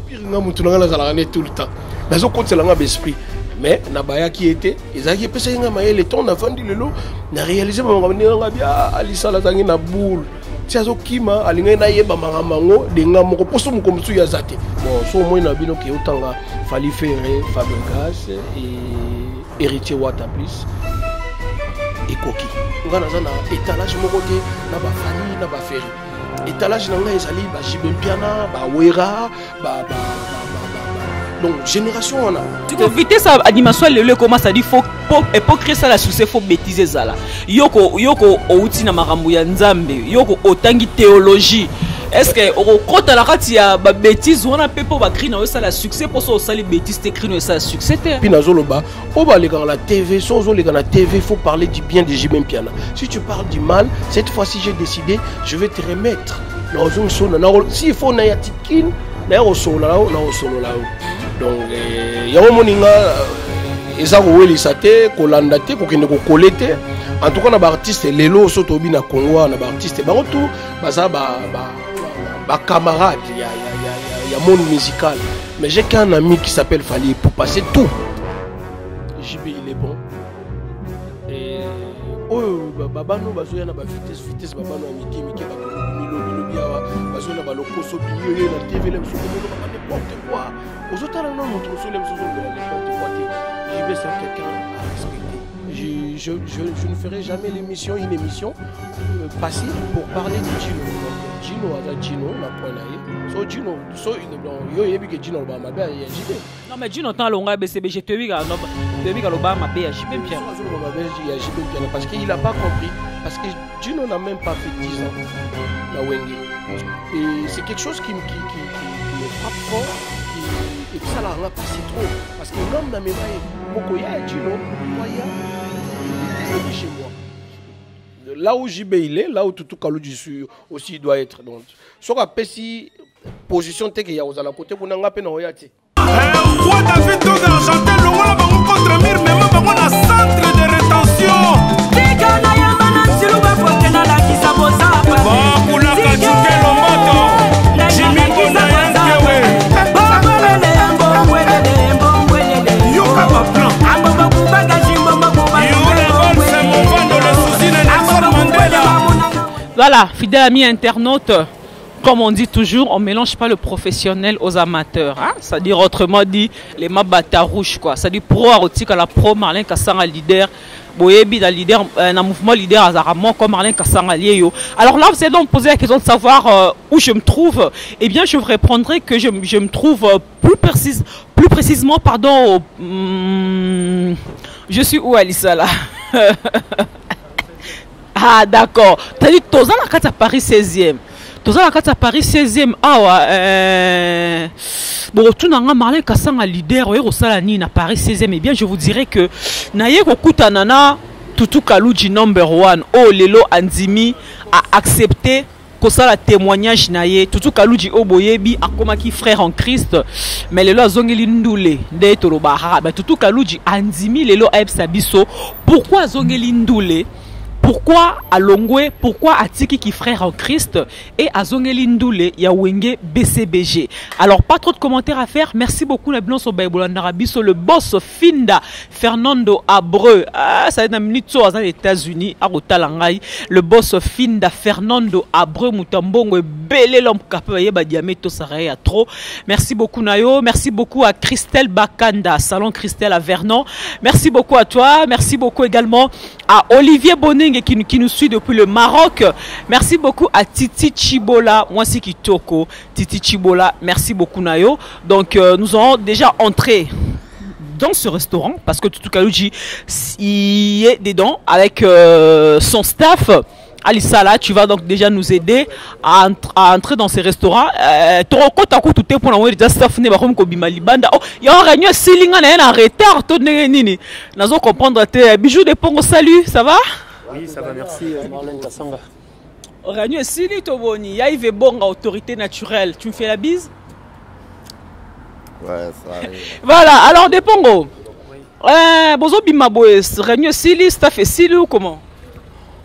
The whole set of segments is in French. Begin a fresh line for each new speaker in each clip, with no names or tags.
pire nga mutu nga nazala ne tout le temps nazo kotela nga l'esprit mais na baya qui était ezaki pesa nga mayele ton na vandi lelo na réaliser ba nga bia alisala zangi na boule tiazo kima alinga na yeba mango de nga moko poso mukomsu ya zate bon so moi na bino ki otanga Fally Ferré Fabregas et héritier Wata plus et Koki nga nazana étalage moko te na ba Fally na ba Ferré étalage na nga ezali ba Jibempiana ba Wera ba donc génération on a
tu peux éviter ça animation le comment ça dit faut créer ça la succès faut bêtiser ça là yoko outi na makambo ya nzambe yoko otangi théologie est-ce que au kota la kati ya ba bêtise on a pe po ba créer na ça la succès pour ça ça les bêtises te créer ça succès te
puis na zoloba o ba les dans la TV so zo les dans la TV faut parler du bien de Jibem Piana si tu parles du mal cette fois-ci j'ai décidé je vais te remettre dans une zone si il faut na ya tikin na o solo là donc yango moninga eza ko welisa te kolanda te kokende ko kolete en tout cas na ba artiste lelo so tobi na Congo na ba artiste bango tout baza ba camarade ya monde musical mais j'ai qu'un ami qui s'appelle Fally pour passer tout JB il est bon et oh babano bazoya na ba vitesse babano miki ba milo biawa bazoya ba lokoso biyo na TV lem so n'importe quoi aux autres non notre sur les choses de n'importe quoi JB c'est quelqu'un à respecter je ne ferai jamais une émission passive pour parler de Gino à Gino na point là so Gino so yo yebi que Gino ba mabe ya JB
non mais Gino tant longa BCB je te wiga no te wiga lo ba mabe ya JB Pierre
parce qu'il a pas compris parce que Gino n'a même pas fait 10 ans na Wenge et c'est quelque chose qui me frappe fort et ça l'a passé trop parce que l'homme n'a même pas beaucoup ya Gino voyez chez moi là où JB il est là où tout Kalouji aussi doit être donc sur la pessi position te que ya aux à la côté pour n'anga pe na oyati
quoi t'as fait tout d'argenté le wala bango contre mir mais moi bango na centre de rétention tigana ya mana siluba fote na la kisabosa ba kula kachuke lombato jimi kona yankewe yoka ba plan amba kubaga jimba makuba c'est mon fan de le souci de Nelson Mandela.
Voilà, fidèles amis internautes, comme on dit toujours, on ne mélange pas le professionnel aux amateurs. Hein? C'est-à-dire, autrement dit, les mabata rouges, quoi. C'est-à-dire, pro arotique à la pro, Marlin Kassanga leader, Boyebi, dans leader, un mouvement leader à Zaramon, comme Marlin Kassanga Lieyo. Alors là, vous allez donc poser la question de savoir où je me trouve. Eh bien, je vous répondrai que je me trouve plus précisément, pardon, je suis où, Alissa, là? Ah, d'accord. T'as dit, Tozan la carte à Paris 16e. Tozan la carte à Paris 16e. Ah, ouais. Bon, tout n'a pas marlé Kassanga leader, ouais, au Salani, à Paris 16e. Eh bien, je vous dirais que, Naye Kokuta Nana, Tutu Kalouji number 1, oh, Lelo Anzimi, a accepté que ça la témoignage Naye, Tutu Kalouji Oboyebi, a komaki frère en Christ, mais Lelo Azongeli Ndoule, de Torobaha, mais Tutu Kalouji Anzimi, Lelo Aeb Sabiso, pourquoi Azongeli Ndoule? Pourquoi à Longwe, pourquoi à Tiki qui frère en Christ et à Zongeli Ndoule Yawenge BCBG. Alors pas trop de commentaires à faire. Merci beaucoup Nabilon sur Bible sur le boss Finda Fernando Abreu. Ah ça est dans minute aux États-Unis à Rotalangai. Le boss Finda Fernando Abreu Mutambongo belé l'homme capable ba diameto saraya trop. Merci beaucoup Nayo. Merci beaucoup à Christelle Bakanda Salon Christelle à Vernon. Merci beaucoup à toi. Merci beaucoup également à Olivier Boning qui nous suit depuis le Maroc. Merci beaucoup à Titi Chibola, moi c'est Kitoko. Titi Chibola, merci beaucoup Nayo. Donc nous allons déjà entrer dans ce restaurant parce que Tutu Kalouji il est dedans avec son staff. Alissa là, tu vas donc déjà nous aider à entrer dans ces restaurants. Pour l'envoyer déjà staff ne va comme Bimalibanda. Oh, il y a un réunion silinga na en retard. Tout nini. Nous allons comprendre tes bijoux de Pongo. Salut, ça va?
Oui, ça va, merci. Marlène Kassanga.
Réunion sili toboni. Yaive bonga autorité naturelle. Tu me fais la bise?
Ouais, ça arrive.
Voilà. Alors de Pongo. Bozo bimaboe. Réunion sili, staff et sili ou comment?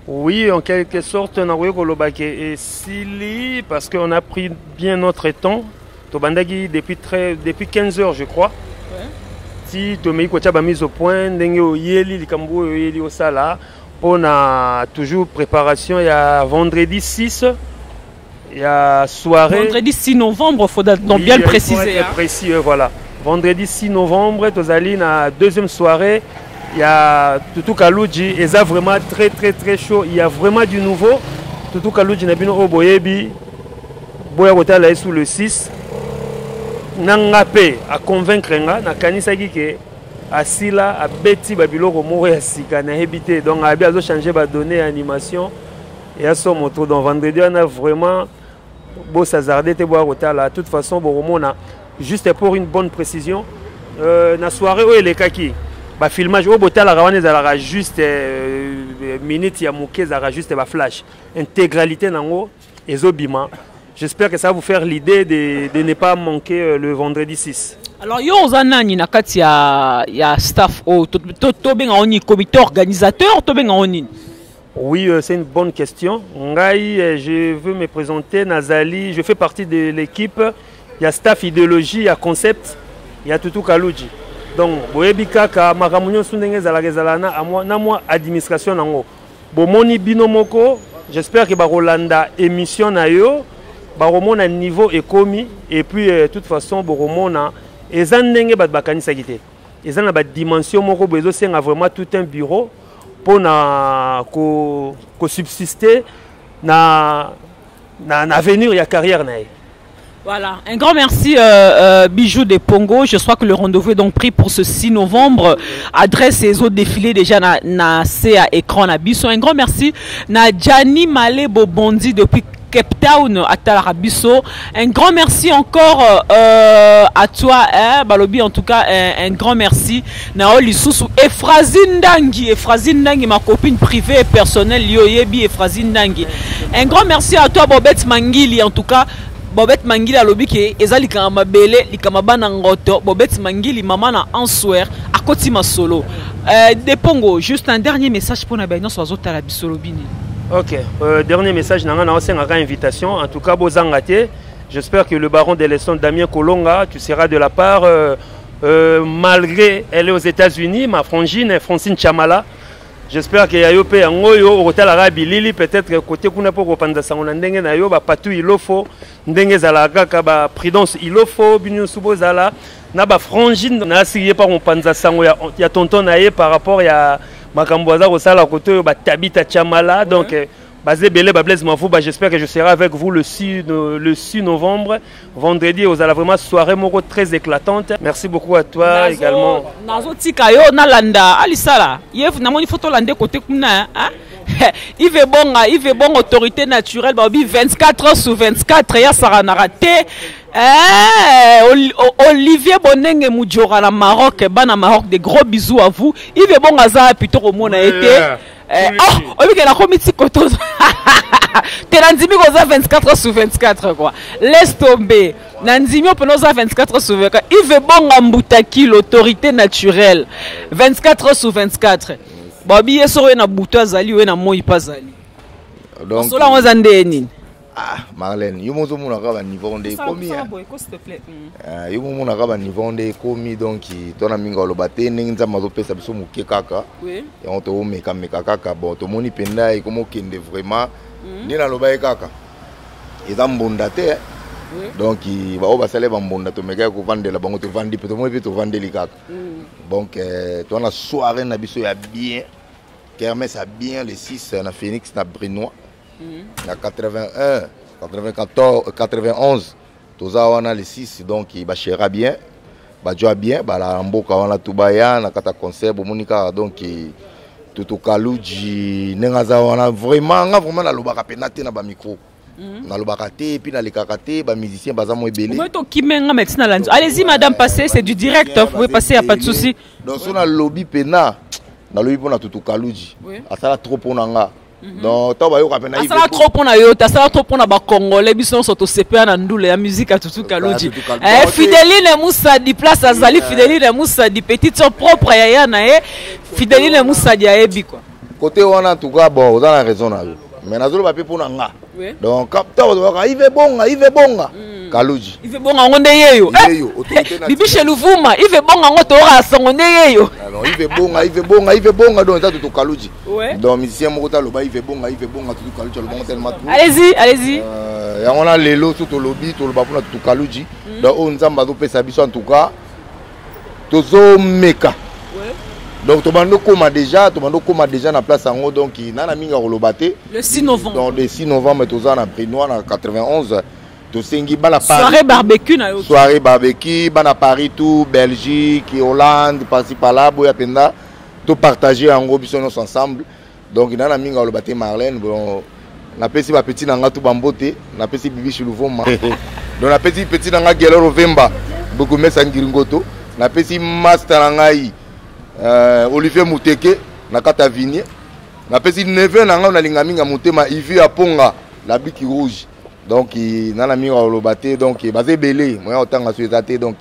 Oui, en quelque sorte, on a et Sili parce qu'on a pris bien notre temps. Tobandaki depuis 15 heures, je crois. Si tu me dis mise au point, yeli likambo yeli au sala, on a toujours préparation. Il y a vendredi 6, il y a soirée.
Vendredi 6 novembre, il faut donc bien le préciser.
Hein. Précis, voilà. Vendredi 6 novembre, tu as la deuxième soirée. Il y a Tutu Kaluji, et ça vraiment très chaud. Il y a vraiment du nouveau. Tutu Kaluji n'a pas au Boyebi, Boya là sous le 6. Nangape à convaincre na kanisa que asila a beti babilo ko ya sika na habité donc a bien changer ba donner animation et à son moto donc vendredi on a vraiment beau s'azarder te boire au là de toute façon bon on a juste pour une bonne précision na soirée où les kaki ba filmage au botal la rawane za juste minute ya moke za juste ba flash intégralité nango ezobima. J'espère que ça va vous faire l'idée de ne pas manquer le vendredi 6.
Alors, il y a staff, comité organisateur,
oui, c'est une bonne question. Je veux me présenter, Nazali, je fais partie de l'équipe. Il y a staff idéologie, il y a concept, il y a Tutu Kaluji. Donc, Boebika, Makamunyo Sundenge Zalagezalana, à moi, administration nango. Bomoni Binomoko, j'espère que Barolanda émission na yo. Baromon a niveau est commis et puis de toute façon Baromon a et zandenge bat bakani sagité et zan a dimension moko bezo c'est vraiment tout un bureau pour na ko subsister na avenir ya carrière na.
Voilà, un grand merci Bijou de Pongo. Je crois que le rendez-vous est donc pris pour ce 6 novembre. Adresse et autres défilés déjà na CA écran na biso. Un grand merci na Gianni Malé Bobondi depuis Cape Town à Talarabiso. Un grand merci encore à toi, Balobi, en tout cas, un grand merci. Naoli Soussou, Efrazine Dangi, ma copine privée et personnelle, Yoyebi Efrazine Dangi. Un grand merci à toi, Bobette Mangili, en tout cas. Bobette Mangili a lobby qui ezali kama bele likamabana ngoto Bobette Mangili maman na answer à côté ma solo de Pongo. Juste un dernier message pour na baino sur azota la bisolobini.
Ok, dernier message nanga na osenga invitation en tout cas bozangate. J'espère que le baron de l'Esson Damien Kolonga tu seras de la part malgré elle est aux États-Unis ma frangine Francine Chamala. J'espère que yayo pe ngoyo okotala rabilili peut-être côté kuna poko panda sangona ndenge na yo ba patu ilofo ndenge zala kaka ba prudence ilofo binyo subo zala na ba frangine na siye pa on panza sango ya tonton na ye par rapport ya makambo za ko sala côté ba Tabita Chamala donc basé belé ba Blaise Mafou ba j'espère que je serai avec vous le 6 novembre vendredi aux ala vraiment soirée moko très éclatante. Merci beaucoup à toi également.
Nazo tika yo na landa alisala yef na moni photo lande côté kuna hein Yves Bon autorité naturelle babi 24 heures sur 24 ya sarana raté Olivier Bonenge Moudjora na Maroc bana Maroc des gros bisous à vous. Yves Bon aza plutôt au mona été oh obi que la comité koto te nanzimi koza 24 heures sur 24 quoi. Laisse tomber. Nanzimi oponoza 24 heures sur 24. Yves Bon Mbutaki l'autorité naturelle 24 heures sur 24. Babi yeso we na buto azali we na moi pazali. Donc sola ngozande nini?
Ah Marlène, yo mozo mona ka ba niveau ndé komi.
S'il te plaît.
Yo mona ka ba niveau ndé komi donc tona minga lo baté nginza mazo pesa biso muke kaka. Oui. Et on te meka kaka bon to moni penda e komo kende vraiment. Ni na lo ba kaka. Eza mbonda te. Donc ba o ba sale ba mbonda to meka ko vandela bango to vandi peut mo to vandeli kaka. Donc toi la soirée na biso ya bien. Kermesse a bien le 6 na Phoenix na Brinois. Na 81, 94, 91. Toza wana le 6 donc il va chéra bien. Ba joa bien, ba la mboka wana tubaya na kata concert bomonika donc Tutu Kaluji nengaza wana vraiment na lobaka penate na ba micro. Na lobaka te puis na lekaka te ba musicien baza mo ebele.
Moi to kimenga maintenant là. Allez-y madame passez, c'est du direct, vous pouvez passer, y a pas de souci.
Donc on a lobby pena. Na lobby pona Tutu Kaluji. Asala trop pona nga. Donc to ba yo kapena
Yves. Asala trop pona yo, asala trop pona ba congolais biso soto CPA na ndule ya musique à Tutu Kaluji. Fideline Moussa di place azali Fideline Moussa di petite son propre ya na e Fideline Moussa di ayebi quoi.
Côté wana en tout cas bon, vous avez raison na yo. Mais nazolo ba pe pona nga. Donc capta Yves Bonga. Kalouji.
Il fait bon en onde yeyo. Bibi chez Louvuma, il fait bon en otora son onde yeyo.
Alors il fait bon donc ça tout Kalouji. Donc musicien moko loba il fait bon tout Kalouji le bon tellement.
Allez-y.
Et on a lelo tout au lobby tout le bas pour tout Kalouji. Donc on nzamba do pesa biso en tout cas. Tozo meka. Donc Tomando Koma déjà na place en haut donc nana minga rolobate
le 6 novembre.
Donc le 6 novembre toza na Brinois na 91 to sengi bana Paris.
Soirée barbecue
bana Paris tout Belgique, Hollande, par-ci par-là boya penda to partager en gros biso nous ensemble. Donc nana minga rolobate Marlène bon na pesi ba petit nanga tout bambote na pesi bibi Chiluvoma. Donc na petit nanga Geloro Vemba beaucoup mais sangiringoto na pesi master nangai Olivier Mouteke na kata Vigné na pesi neve nanga na linga minga motema Ivi Aponga la biki rouge donc nana minga olobate donc basé belé moi otanga suétate donc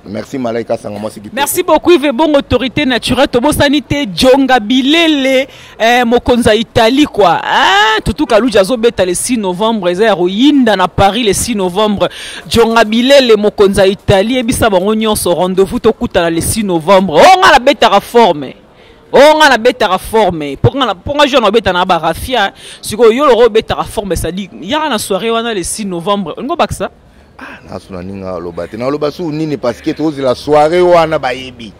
merci Malaika Sangama Sikito.
Merci beaucoup Yves Bon autorité naturelle Tobo sanité Djonga Bilele Mokonza Italie quoi. Tutu Kalouji azobeta le 6 novembre ezero yinda na Paris le 6 novembre Djonga Bilele Mokonza Italie ebisa bango nyonso rendez-vous tokutana le 6 novembre. On a la beta reforme. On a la beta reforme. Pour nga jeune obeta na ba rafia siko yo lo beta reforme ça dit il y a une soirée wana le 6 novembre. Ngo baksa
nasuna ninga lobate na lobasu nini parce que tozi la soirée wana bayebi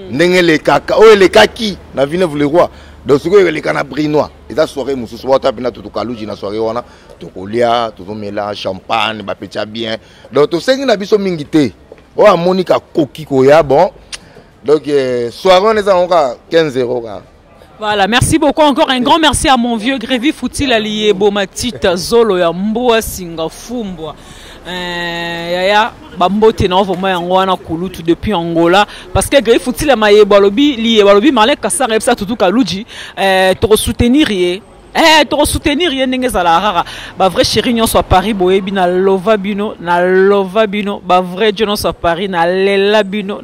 ndenge le kaka o le kaki na Villeneuve le roi donc siko le kana Brinois et ça soirée mususu wata pina tout Kalouji na soirée wana to kolia to mela champagne ba pecha bien donc to sengi na biso mingité o amonika koki koya bon donc soirée on est encore 15-0 ka.
Voilà, merci beaucoup. Encore un grand merci à mon vieux Grévi Foutil Alié Bomatita Zolo ya Mboa Singa Fumbwa. Yaya Bambote na vraiment ngwana kulutu depuis Angola parce que Grévi Foutil Amaye balobi lié balobi Malek Kasara epsa tutu Kalouji to soutenir yé to soutenir yé ndenge zala rara ba vrai chéri nyon soit Paris boyebi na lova bino ba vrai John soit Paris na lela bino.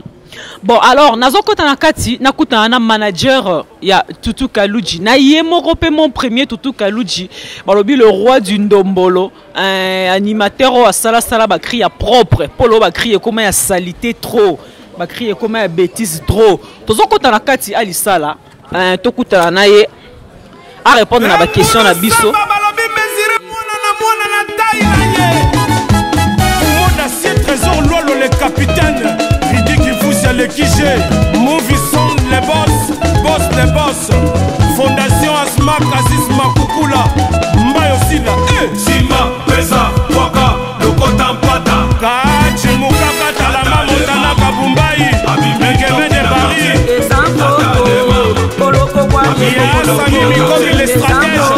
Bon alors nazo kota na kati na kuta na manager ya Tutu Kalouji na yemoko pe mon premier Tutu Kalouji balobi le roi du ndombolo animateur a sala ba crie propre polo ba crie comme ya salité trop ba crie comme ya bêtise trop tozo kota na kati ali sala to kuta na ye a répondre na ba question na biso
trésor lolo le capitaine les Kijé, Movie Sound, les boss les boss, Fondation Asma, Kazis Makukula, Mbayo Sila, Shima, Pesa, Waka, Lokotampata, Kachi Mukaka, Talama, Montana, Kabumbai, Mengeme de Paris, Sami Mikomi, les stratèges,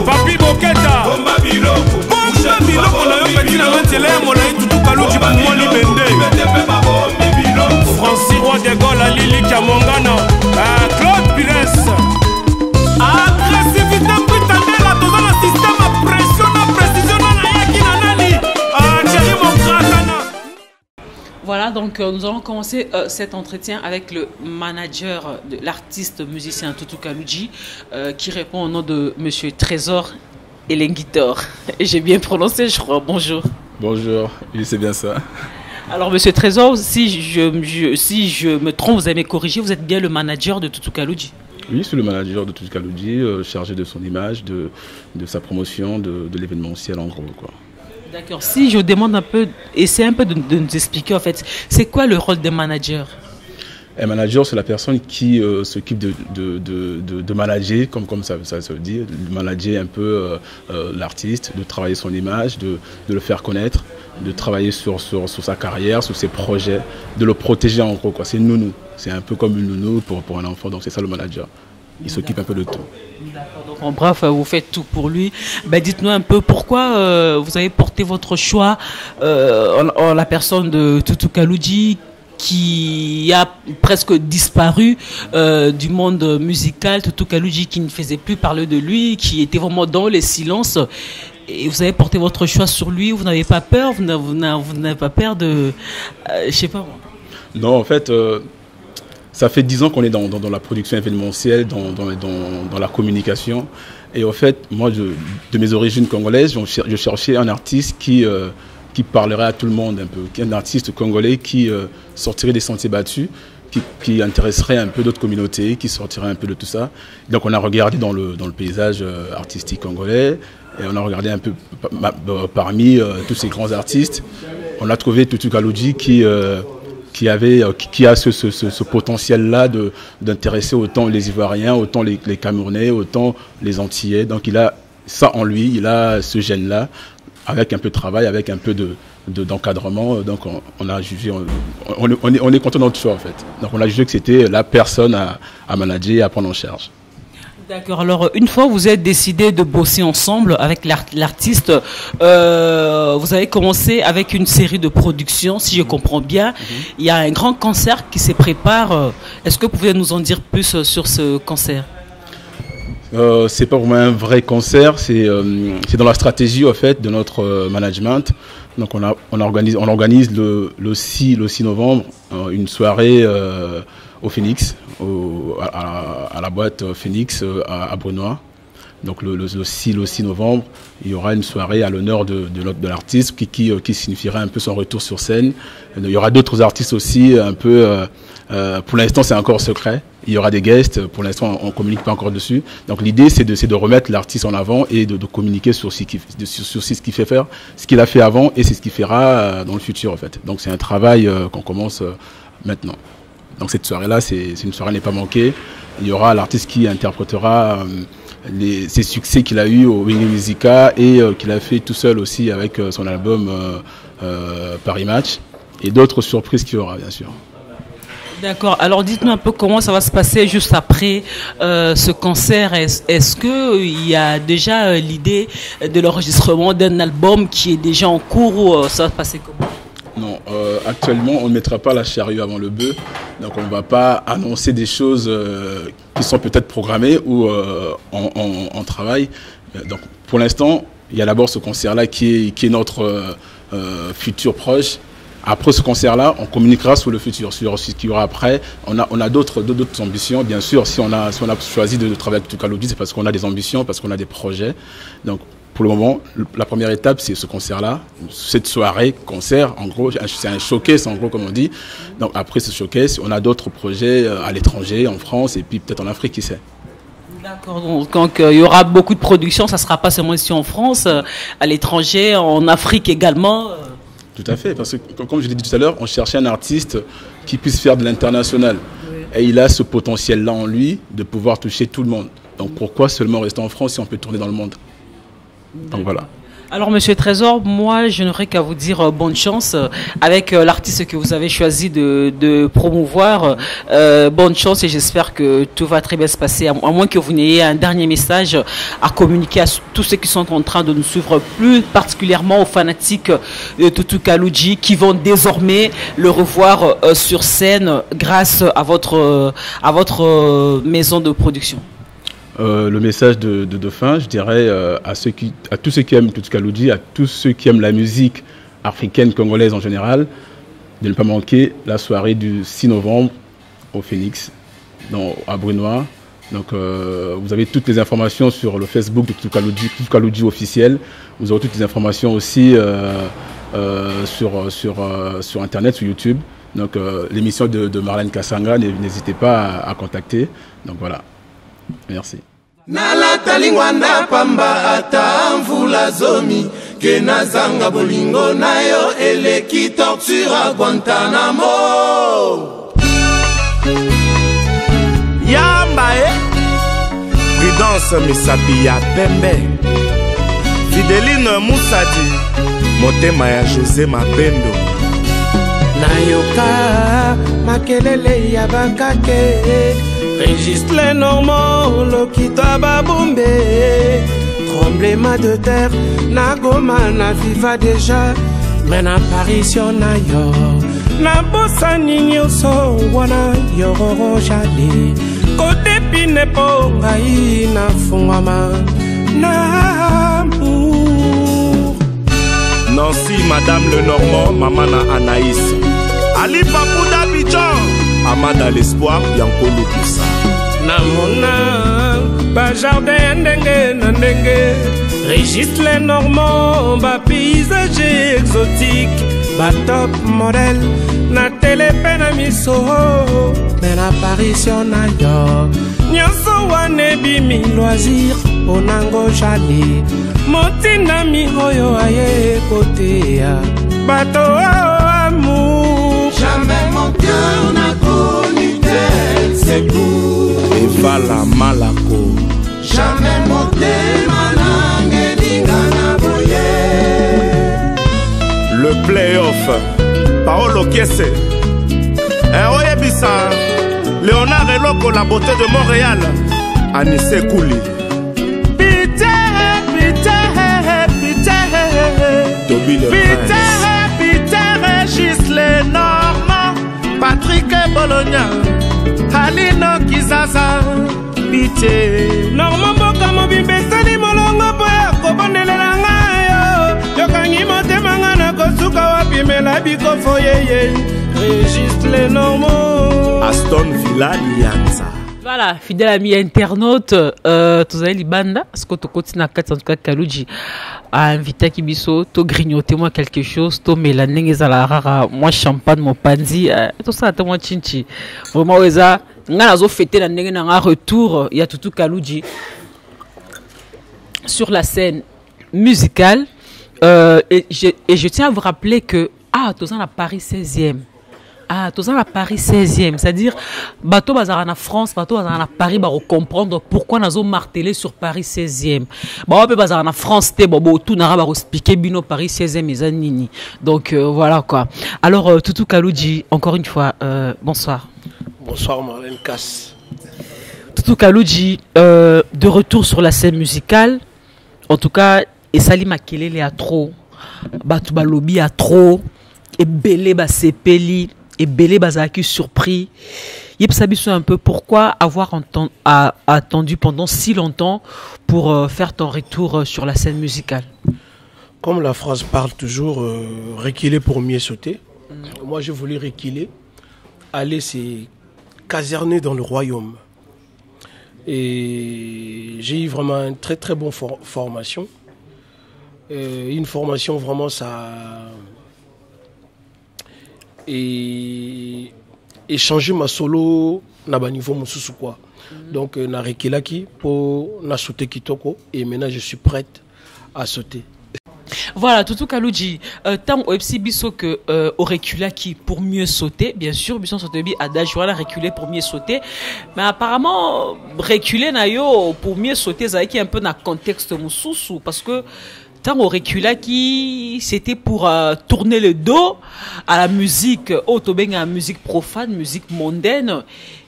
Papi Boketa Bomba biloko na yo petit na mantele molai Tutu Kalouji ba moni bende Francis Roi de Gaulle à Lili Kamongana Claude Pires agressivité britannique la dans un système à pression na précision na yaki na nani Thierry Mokratana.
Voilà, donc nous allons commencer cet entretien avec le manager de l'artiste musicien Tutu Kalouji qui répond au nom de Monsieur Trésor Elenguitor. J'ai bien prononcé, je crois. Bonjour.
Bonjour, oui, c'est bien ça.
Alors, Monsieur Trésor, si je me trompe, vous allez me corriger, vous êtes bien le manager de Tutu Kalouji.
Oui, je suis le manager de Tutu Kalouji, chargé de son image, de sa promotion, de l'événementiel en gros, quoi.
D'accord. Si je vous demande un peu, essayez un peu de nous expliquer en fait, c'est quoi le rôle des managers?
Un manager, c'est la personne qui s'occupe de manager, comme ça se dit, de manager un peu l'artiste, de travailler son image, de le faire connaître, de travailler sur sa carrière, sur ses projets, de le protéger en gros, quoi. C'est une nounou, c'est un peu comme une nounou pour un enfant, donc c'est ça le manager. Il s'occupe un peu de tout.
D'accord. Donc en bref, vous faites tout pour lui. Ben, dites-nous un peu pourquoi vous avez porté votre choix en la personne de Tutu Kalouji. qui a presque disparu du monde musical, Tutu Kaludji, qui ne faisait plus parler de lui, qui était vraiment dans les silences. Et vous avez porté votre choix sur lui, vous n'avez pas peur, vous n'avez pas peur de... je sais pas moi.
Non, en fait, ça fait 10 ans qu'on est dans la production événementielle, dans la communication. Et en fait, moi, de mes origines congolaises, je cherchais un artiste qui parlerait à tout le monde un peu, un artiste congolais qui sortirait des sentiers battus, qui intéresserait un peu d'autres communautés, qui sortirait un peu de tout ça. Donc on a regardé dans le paysage artistique congolais, et on a regardé un peu parmi tous ces grands artistes. On a trouvé Tutu Kaludji qui a ce potentiel-là d'intéresser autant les Ivoiriens, autant les Camerounais, autant les Antillais. Donc il a ça en lui, il a ce gène-là, avec un peu de travail, avec un peu d'encadrement. Donc on a jugé, on est content de notre choix en fait. Donc on a jugé que c'était la personne à manager et à prendre en charge.
D'accord, alors une fois vous êtes décidé de bosser ensemble avec l'artiste, vous avez commencé avec une série de productions, si je comprends bien. Il y a un grand concert qui se prépare. Est-ce que vous pouvez nous en dire plus sur ce concert?
C'est pas vraiment un vrai concert, c'est dans la stratégie en fait de notre management. Donc on organise le 6 novembre une soirée au Phoenix, à la boîte Phoenix à Brunois. Donc le 6 novembre, il y aura une soirée à l'honneur de l'artiste qui signifiera un peu son retour sur scène. Il y aura d'autres artistes aussi, un peu. Pour l'instant, c'est encore secret. Il y aura des guests. Pour l'instant, on ne communique pas encore dessus. Donc l'idée, c'est de remettre l'artiste en avant et de communiquer sur ce qu'il fait faire, ce qu'il a fait avant et c'est ce qu'il fera dans le futur en fait. Donc c'est un travail qu'on commence maintenant. Donc cette soirée-là, c'est une soirée à ne pas manquer. Il y aura l'artiste qui interprétera ses succès qu'il a eu au Wing Musica et qu'il a fait tout seul aussi avec son album Paris Match et d'autres surprises qu'il y aura bien sûr.
D'accord, alors dites-nous un peu comment ça va se passer juste après ce concert. Est-ce qu'il y a déjà l'idée de l'enregistrement d'un album qui est déjà en cours ou ça va se passer comment?
Non, actuellement on ne mettra pas la charrue avant le bœuf, donc on ne va pas annoncer des choses qui sont peut-être programmées ou en travail. Donc pour l'instant, il y a d'abord ce concert-là qui est notre futur proche. Après ce concert-là, on communiquera sur le futur, sur ce qu'il y aura après. On a d'autres ambitions, bien sûr. Si on a choisi de travailler avec Tutu Kaludji, c'est parce qu'on a des ambitions, parce qu'on a des projets. Donc pour le moment, la première étape, c'est ce concert-là, cette soirée, concert, en gros, c'est un showcase, en gros, comme on dit. Donc après ce showcase, on a d'autres projets à l'étranger, en France, et puis peut-être en Afrique, qui sait.
D'accord, donc il y aura beaucoup de productions, ça ne sera pas seulement ici en France, à l'étranger, en Afrique également.
Tout à fait, parce que comme je l'ai dit tout à l'heure, on cherchait un artiste qui puisse faire de l'international. Oui. Et il a ce potentiel-là en lui de pouvoir toucher tout le monde. Donc pourquoi seulement rester en France si on peut tourner dans le monde? Donc voilà.
Alors Monsieur Trésor, moi je n'aurais qu'à vous dire bonne chance avec l'artiste que vous avez choisi de promouvoir. Bonne chance et j'espère que tout va très bien se passer, à moins que vous n'ayez un dernier message à communiquer à tous ceux qui sont en train de nous suivre, plus particulièrement aux fanatiques de Tutu Kaludji qui vont désormais le revoir sur scène grâce à votre maison de production.
Le message de fin, je dirais à tous ceux qui aiment Tutu Kaludji, à tous ceux qui aiment la musique africaine, congolaise en général, de ne pas manquer la soirée du 6 novembre au Phoenix, à Brunois. Donc vous avez toutes les informations sur le Facebook de Tutu Kaludji officiel. Vous aurez toutes les informations aussi sur Internet, sur YouTube. Donc l'émission de Marlène Kassanga, n'hésitez pas à contacter. Donc voilà. Merci.
Nalatalingwana pamba ata mvula zomi ke nazanga bolingo nayo eleki torture à Guantanamo. Yamba Prudence Misapi ya Pembe Fideline Moussadi Motema ya José Mabendo Nayoka makelele ya bakake Registre Normand, Lokita Babombe Tremblement de terre, Nagoma na viva déjà Mais n'apparition na yo na bosani nyonso wana yororo jali kote pine po ngai na fungama na amour.
Nancy, Madame Lenormand, Mamana Anaïs, Ali Papou d'Abidjan, Amada l'Espoir, Yanko Loupoussa.
Namona, ba jardin ndenge na ndenge, Régis Lenormand, ba paysager exotique, ba top modèle, na télépe na miso, ben apparition na yo, nyonso wane bimi loisir, onango jali, motina mi oyo aye kotea, bato amour.
Jamais mon cœur n'a connu tel secours.
Eva la Malako.
Jamais mon témanange lingana boye.
Le playoff. Paolo Kiese. Oye Bissa. Léonard Eloko, la beauté de Montréal. Anissé Kouli. Pité, pité, pité. Toby le Prince. Pité, Régis Lenormand. Patrick Bologna. Halino Kizaza. Pité.
Normand Boka mobimbe sali molongo boya kobandelela ngayo. Yokangi motema ngana kosuka wapi mela biko foyeye. Régis Lenormand.
Aston Villa Lianza.
Voilà, fidèle ami internaute, tous les banda, ce que tu continues à faire, en tout cas, Kalouji a invité Kibiso, tu grignoter moi quelque chose, tu mets la rara, moi champagne, mon panzi, tout ça, tu moi chinchi. Vraiment, ça, on a fêté la nègre un retour, il y a tout Kalouji sur la scène musicale, et je tiens à vous rappeler que, tout ça, à Paris 16e. Tout ça, à Paris 16e, c'est-à-dire, bateau bazar en France, bateau bazar en Paris, bah, comprendre pourquoi nous avons martelé sur Paris 16e. Bah, bazar en France, tout n'a pas expliqué bino Paris 16e, mes amis. Donc, voilà, quoi. Alors, Toutou Kalouji, encore une fois, bonsoir.
Bonsoir, Marlène Casse.
Toutou Kalouji, de retour sur la scène musicale. En tout cas, et Salim Makelele a trop, Batou Balobi a trop, et Belé Basepeli. Et Belé Bazaki surpris. Yep Sabiso un peu pourquoi avoir attendu pendant si longtemps pour faire ton retour sur la scène musicale.
Comme la phrase parle toujours, reculer pour mieux sauter. Moi je voulais reculer, aller se caserner dans le royaume. Et j'ai eu vraiment une très très bonne formation. Une formation vraiment ça... Et changer ma solo na ba niveau mususu quoi. Donc na rekelaki pour na sauter kitoko et maintenant je suis prête à sauter.
Voilà, Toutou Kalouji, tant au FC biso que au reculaki pour mieux sauter, bien sûr, biso sauter bi adage voilà reculer pour mieux sauter, mais apparemment reculer na yo pour mieux sauter ça qui est un peu dans contexte mususu parce que au reculaki, c'était pour tourner le dos à la musique, la musique profane, musique mondaine,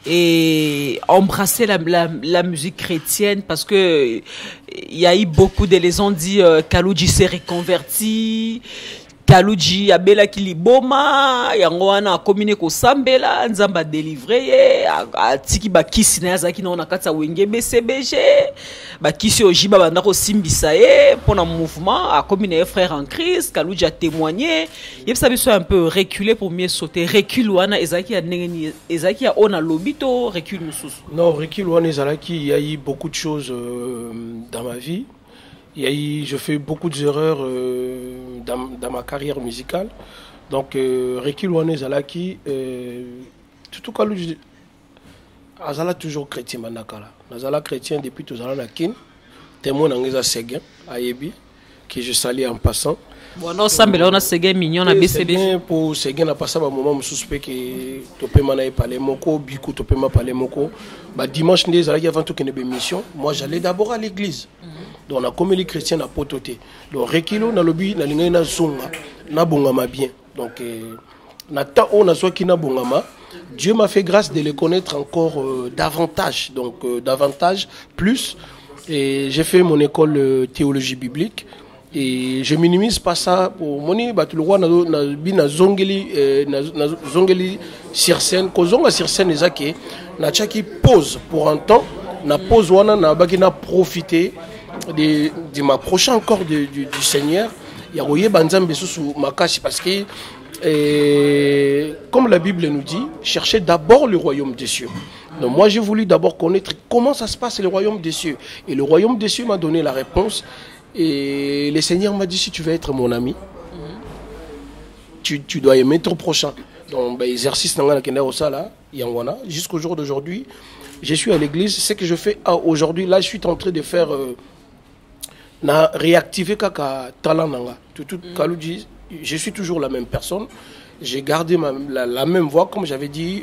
et embrasser la musique chrétienne parce que il y a eu beaucoup de les ont dit Kalouji s'est reconverti. Kalouji abela kiliboma yango wana akomine ko sambela nzamba délivrer atiki bakisi na yazaki na nakatsa wenge BCBG bakisi ojiba banda ko simbisa ye pour un mouvement akomine frère en Christ. Kalouji a témoigné yebisa biso un peu reculer pour mieux sauter. Recul wana ezaki ya nengeni ezaki ya ona lobito recul mususu.
Non, recul wana ezalaki il y a eu beaucoup de choses dans ma vie. Je fais beaucoup d'erreurs dans ma carrière musicale. Donc, Rekil Wane Zalaki, tout cas, Azala toujours chrétien, Manakala. Azala chrétien depuis tout à l'heure, témoin d'Angeza Seguin, à Yebi, que je salue en passant.
Bon, non, ça, mais là, on a Seguin mignon, on a BCB.
Pour Seguin, on a passé un moment où suspect que Topé Manaï parlait Moko, Bikou Topé Manaï parlait Moko. Dimanche, avant tout qu'il y ait une émission, moi j'allais d'abord à l'église. Donc, on a comme les chrétiens à pototé. Donc, Rekilo, na lobi, na lingay na zonga, na bongama bien. Donc, na ta o na soit qui na bongama, Dieu m'a fait grâce de les connaître encore davantage. Donc, davantage, plus. Et j'ai fait mon école de théologie biblique. Et je minimise pas ça pour moni ba le roi na zongeli sur scène kozonga sur scène ezaki na chaki pause pour un temps na pause wana na bakina profiter de m'approcher encore du Seigneur ya roye banzambe sous makashi parce que comme la Bible nous dit, cherchez d'abord le royaume des cieux. Donc moi j'ai voulu d'abord connaître comment ça se passe le royaume des cieux et le royaume des cieux m'a donné la réponse. Et le Seigneur m'a dit, si tu veux être mon ami, tu dois aimer ton prochain. Donc, l'exercice jusqu'au jour d'aujourd'hui, je suis à l'église. Ce que je fais aujourd'hui, là, je suis en train de faire réactiver Kaka Talananga. Je suis toujours la même personne. J'ai gardé la même voix, comme j'avais dit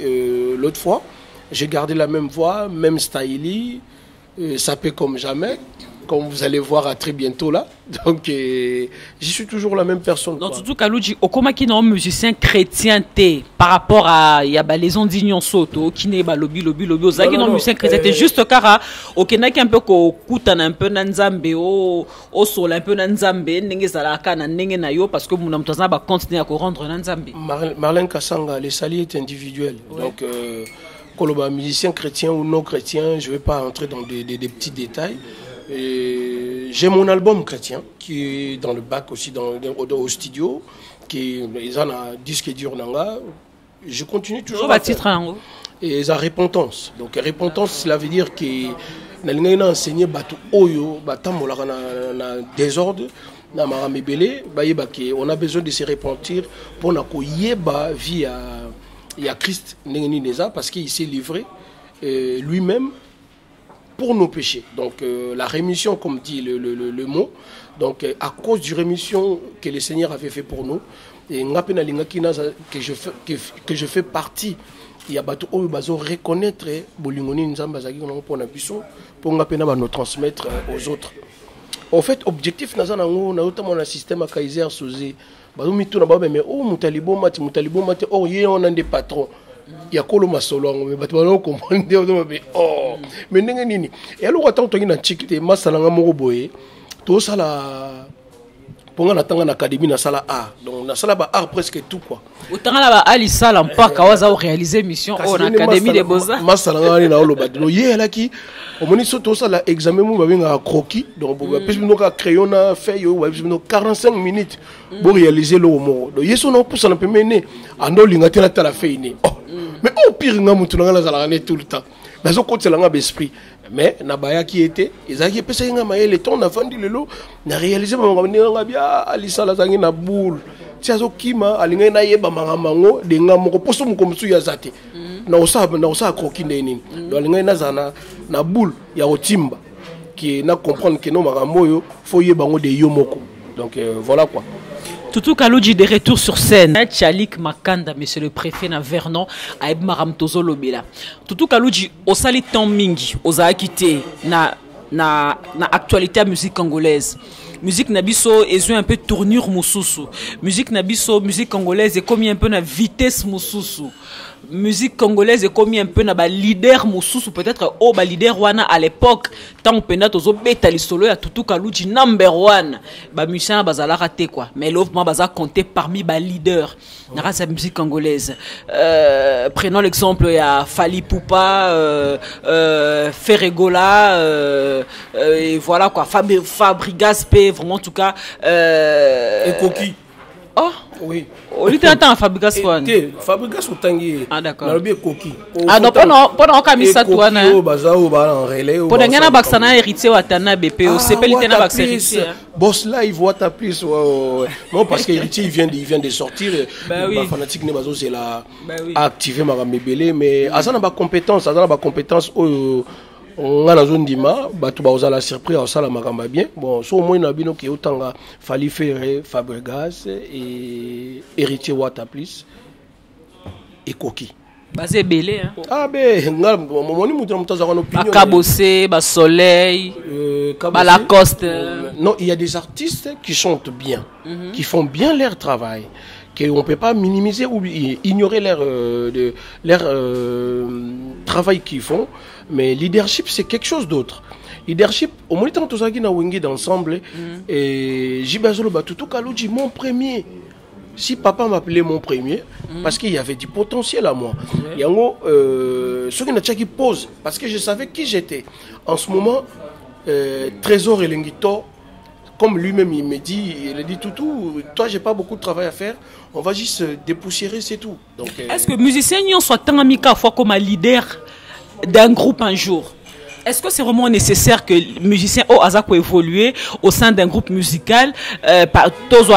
l'autre fois. J'ai gardé la même voix, même style, sapé comme jamais. Comme vous allez voir à très bientôt là. Donc, je suis toujours la même personne.
Donc, surtout Kalouji, comment qui est un musicien chrétien par rapport à les ondignon soto, qui n'est pas lobby, aux un musicien chrétien, juste car au Kenya un peu koutana un peu nanzambe, au sol un peu nanzambe, n'engezalaka na n'enge na yo parce que mon amtazana va continuer à rendre nanzambe.
Marlène Kassanga, les sali est individuel. Ouais. Donc, koloba musicien chrétien ou non chrétien, je ne vais pas entrer dans des petits détails. J'ai mon album chrétien qui est dans le bac aussi au studio qui est un disque dur nanga. Je continue toujours à faire. Et la repentance. Donc repentance, cela veut dire que n'a enseigné batu oyo batamola na désordre na maramebele bayeba que on a besoin de se repentir pour na ko yeba vie à Christ nengeni neza parce qu'il s'est livré lui-même pour nos péchés. Donc la rémission, comme dit le mot, donc à cause du rémission que le Seigneur avait fait pour nous, et que je fais partie, il y a bateau où bazo reconnaître bolingoni nzamba zaki pour na biso pour nous transmettre aux autres. En fait, objectif nazana ngo na notamment un système à Kaiser Sozé, bazo mitu na ba mais mutalibo mati or yé on a des patrons. Il y a kolo masolongo mais bato ba comprendre mais ndenge nini et alors attends to ngina chikite masalanga moko boye to sala ponga na tanga na académie na sala art donc na sala ba art presque tout quoi
utanga la ba ali sala mpaka waza réaliser mission au na académie des beaux-arts
masalanga ni na oloba do yela ki omoni so to sala examen mu ba benga croquis donc ba pesino ka crayon na feuille ou ba 45 minutes pour réaliser le mot donc yeso na poussa na pemene ando linga tena ta la feuille mais au pire nga mutu nga la zala tout le temps nazo côté la nga esprit mais na baya qui était ezaki pesa nga maele ton na vandi lelo na réaliser ba nga bien alisa la zangi na boule ti azo kima alinga na yeba mango de nga moko poso moko musu ya zate na osa croquis nini donc alinga na zana na boule ya otimba qui na comprendre que no makambo yo faut yeba ngo de yo moko donc voilà quoi.
Toutou Kalouji de retour sur scène. Tchalik Makanda, monsieur le préfet na Vernon, Aïb Maram Tozo Lobela. Toutou Kalouji, au sali temps mingi, aux a quitté na actualité à musique congolaise. Musique nabiso est un peu tournure moussousou. Musique nabiso, musique congolaise est comme un peu na vitesse moussousou. Musique congolaise est comme un peu na ba leader moussousou peut-être ba leader wana à l'époque tant pena tozo beta li solo ya Toutou Kalouji number 1 ba musicien bazala raté quoi mais l'autre baza compté parmi ba leader na la musique congolaise. Prenons l'exemple ya Fali Poupa, Ferregola et voilà quoi Fabrigas P vraiment en tout cas
et Koki.
Oh
oui.
Au lieu d'attendre Fabrigas One.
Fabrigas Otangi.
Ah d'accord.
Koki.
Ah non pendant Kamisa toi na.
Bazao ba en relais.
Pendant ngana baksana héritier watana BP c'est pas litena bax héritier.
Boss là il voit ta plus non parce que héritier il vient de sortir ba fanatique ne bazo c'est la activer maramebele mais azana ba compétence on a la zone d'Ima, batu ba la surprise au sala makamba bien. Bon, so moins na bino ki otanga Fali Ferré, Fabregas et héritier Wataplis et Koki.
Basé belé hein.
Ah ben, moni mutu mutaza kono opinion.
Kabosé, ba Soleil, ba Lacoste.
Non, il y a des artistes qui chantent bien, qui font bien leur travail. Qu'on ne peut pas minimiser ou ignorer leur travail qu'ils font. Mais leadership, c'est quelque chose d'autre. Leadership, au moment où on a wingé d'ensemble, et Jibazolo Batutu Kalouji, mon premier. Si papa m'appelait mon premier, parce qu'il y avait du potentiel à moi. Yango, ceux qui pose, parce que je savais qui j'étais. En ce moment, Trésor et Lenguito, comme lui-même il me dit, il a dit Toutou, toi j'ai pas beaucoup de travail à faire, on va juste dépoussiérer, c'est tout.
Est-ce que musicien soit tant amical fois comme un leader d'un groupe un jour? Est-ce que c'est vraiment nécessaire que le musicien au hasard peut évoluer au sein d'un groupe musical? Par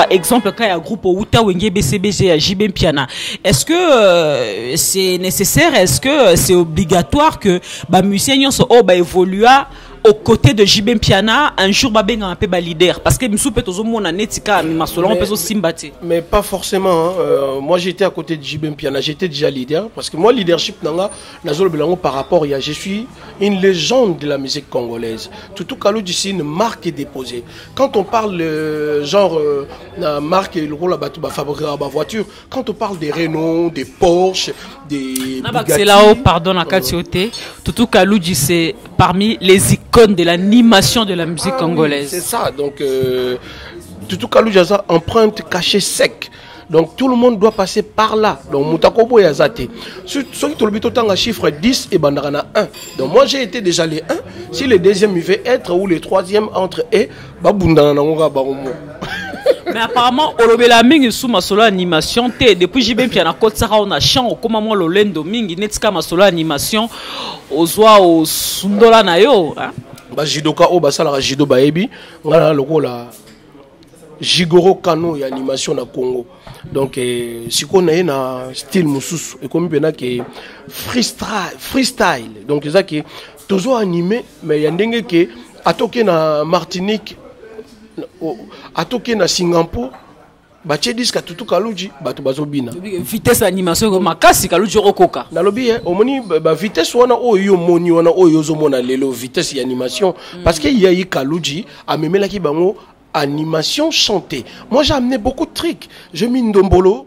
exemple, quand il y a un groupe au Outa, Wenge, BCBG, JB Piana. Est-ce que c'est nécessaire? Est-ce que c'est obligatoire que le musicien soit évoluer aux côtés de JB Piana un jour un peu leader? Parce que
mais pas forcément. Moi j'étais à côté de JB Piana, j'étais déjà leader. Parce que moi, leadership, par rapport, je suis une légende de la musique congolaise. Toutou Kalou d'ici, une marque est déposée. Quand on parle genre la marque et le rôle à fabriquer la voiture, quand on parle des Renault, des Porsche, des Bugatti,
c'est là-haut, pardon, la Katioté. Toutou Kalou dit c'est parmi les icônes de l'animation de la musique congolaise.
Oui, c'est ça. Donc Toutou Kalou Jaza empreinte cachée sec. Donc tout le monde doit passer par là. Donc Moutakobo Yazate. Ceux qui ont le temps à chiffre 10 et Bandarana 1. Donc moi j'ai été déjà les 1. Si le deuxième il veut être ou le troisième entre et Babundana Barumo.
Mais apparemment, Olobela mingi sous ma solo animation te depuis JB Piana Côte Sara on a chant comment moi Lolendo mingi netka ma solo animation ozwa au sundola na yo hein.
Ba jidoka o basala jido baebi ngala lokola Jigoro Kano et animation na Congo. Donc si on a un style mususu et comme bien que freestyle. Donc c'est ça qui est toujours animé mais il y a des qui atoké na Martinique, atoké na Singapour, bache disque Toutou Kalouji, batu bazobina.
Vitesse animation comme makasi Kalouji rokoka.
Na lobby au moni ba vitesse wana oyo moni wana oyo zo mona lelo vitesse animation parce que il y a Kalouji a memela ki bango animation chantée. Moi j'ai amené beaucoup de trucs. J'ai mis Ndombolo.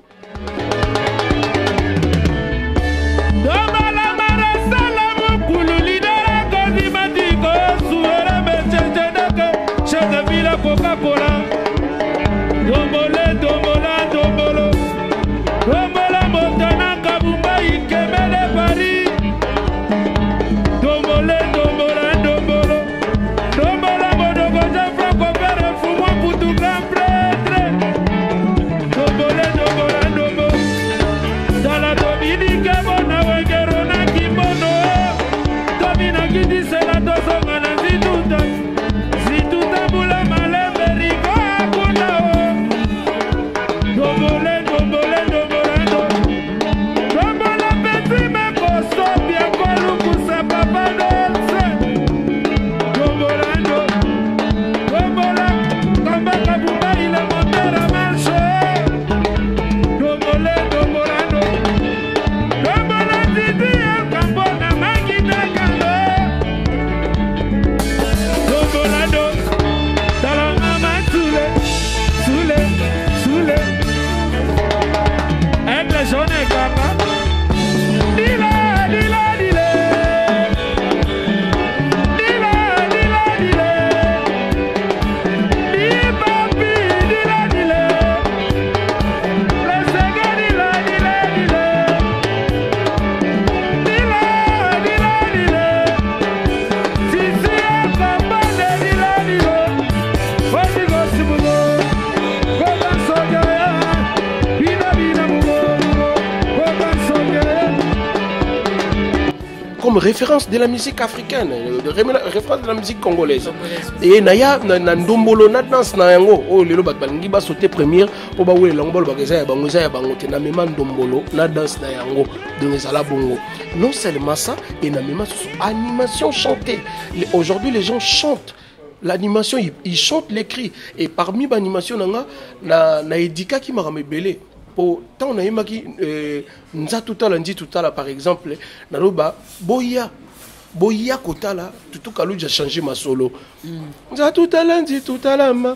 Comme référence de la musique africaine, référence de la musique congolaise. Et naya na ndombolo na danse na yango o lelo bat balingi ba sauter première po ba wele langolo ba keza ya bango te na mema ndombolo na danse na yango donc ezala bongo. Non seulement ça et na mema animation chantée. Aujourd'hui les gens chantent. L'animation ils chantent les cris et parmi l'animation na edika ki marame belé. Pour tant on a imaki par exemple naroba boya kotala Toutou Kalouji a changé ma solo nzatutala nzitutalama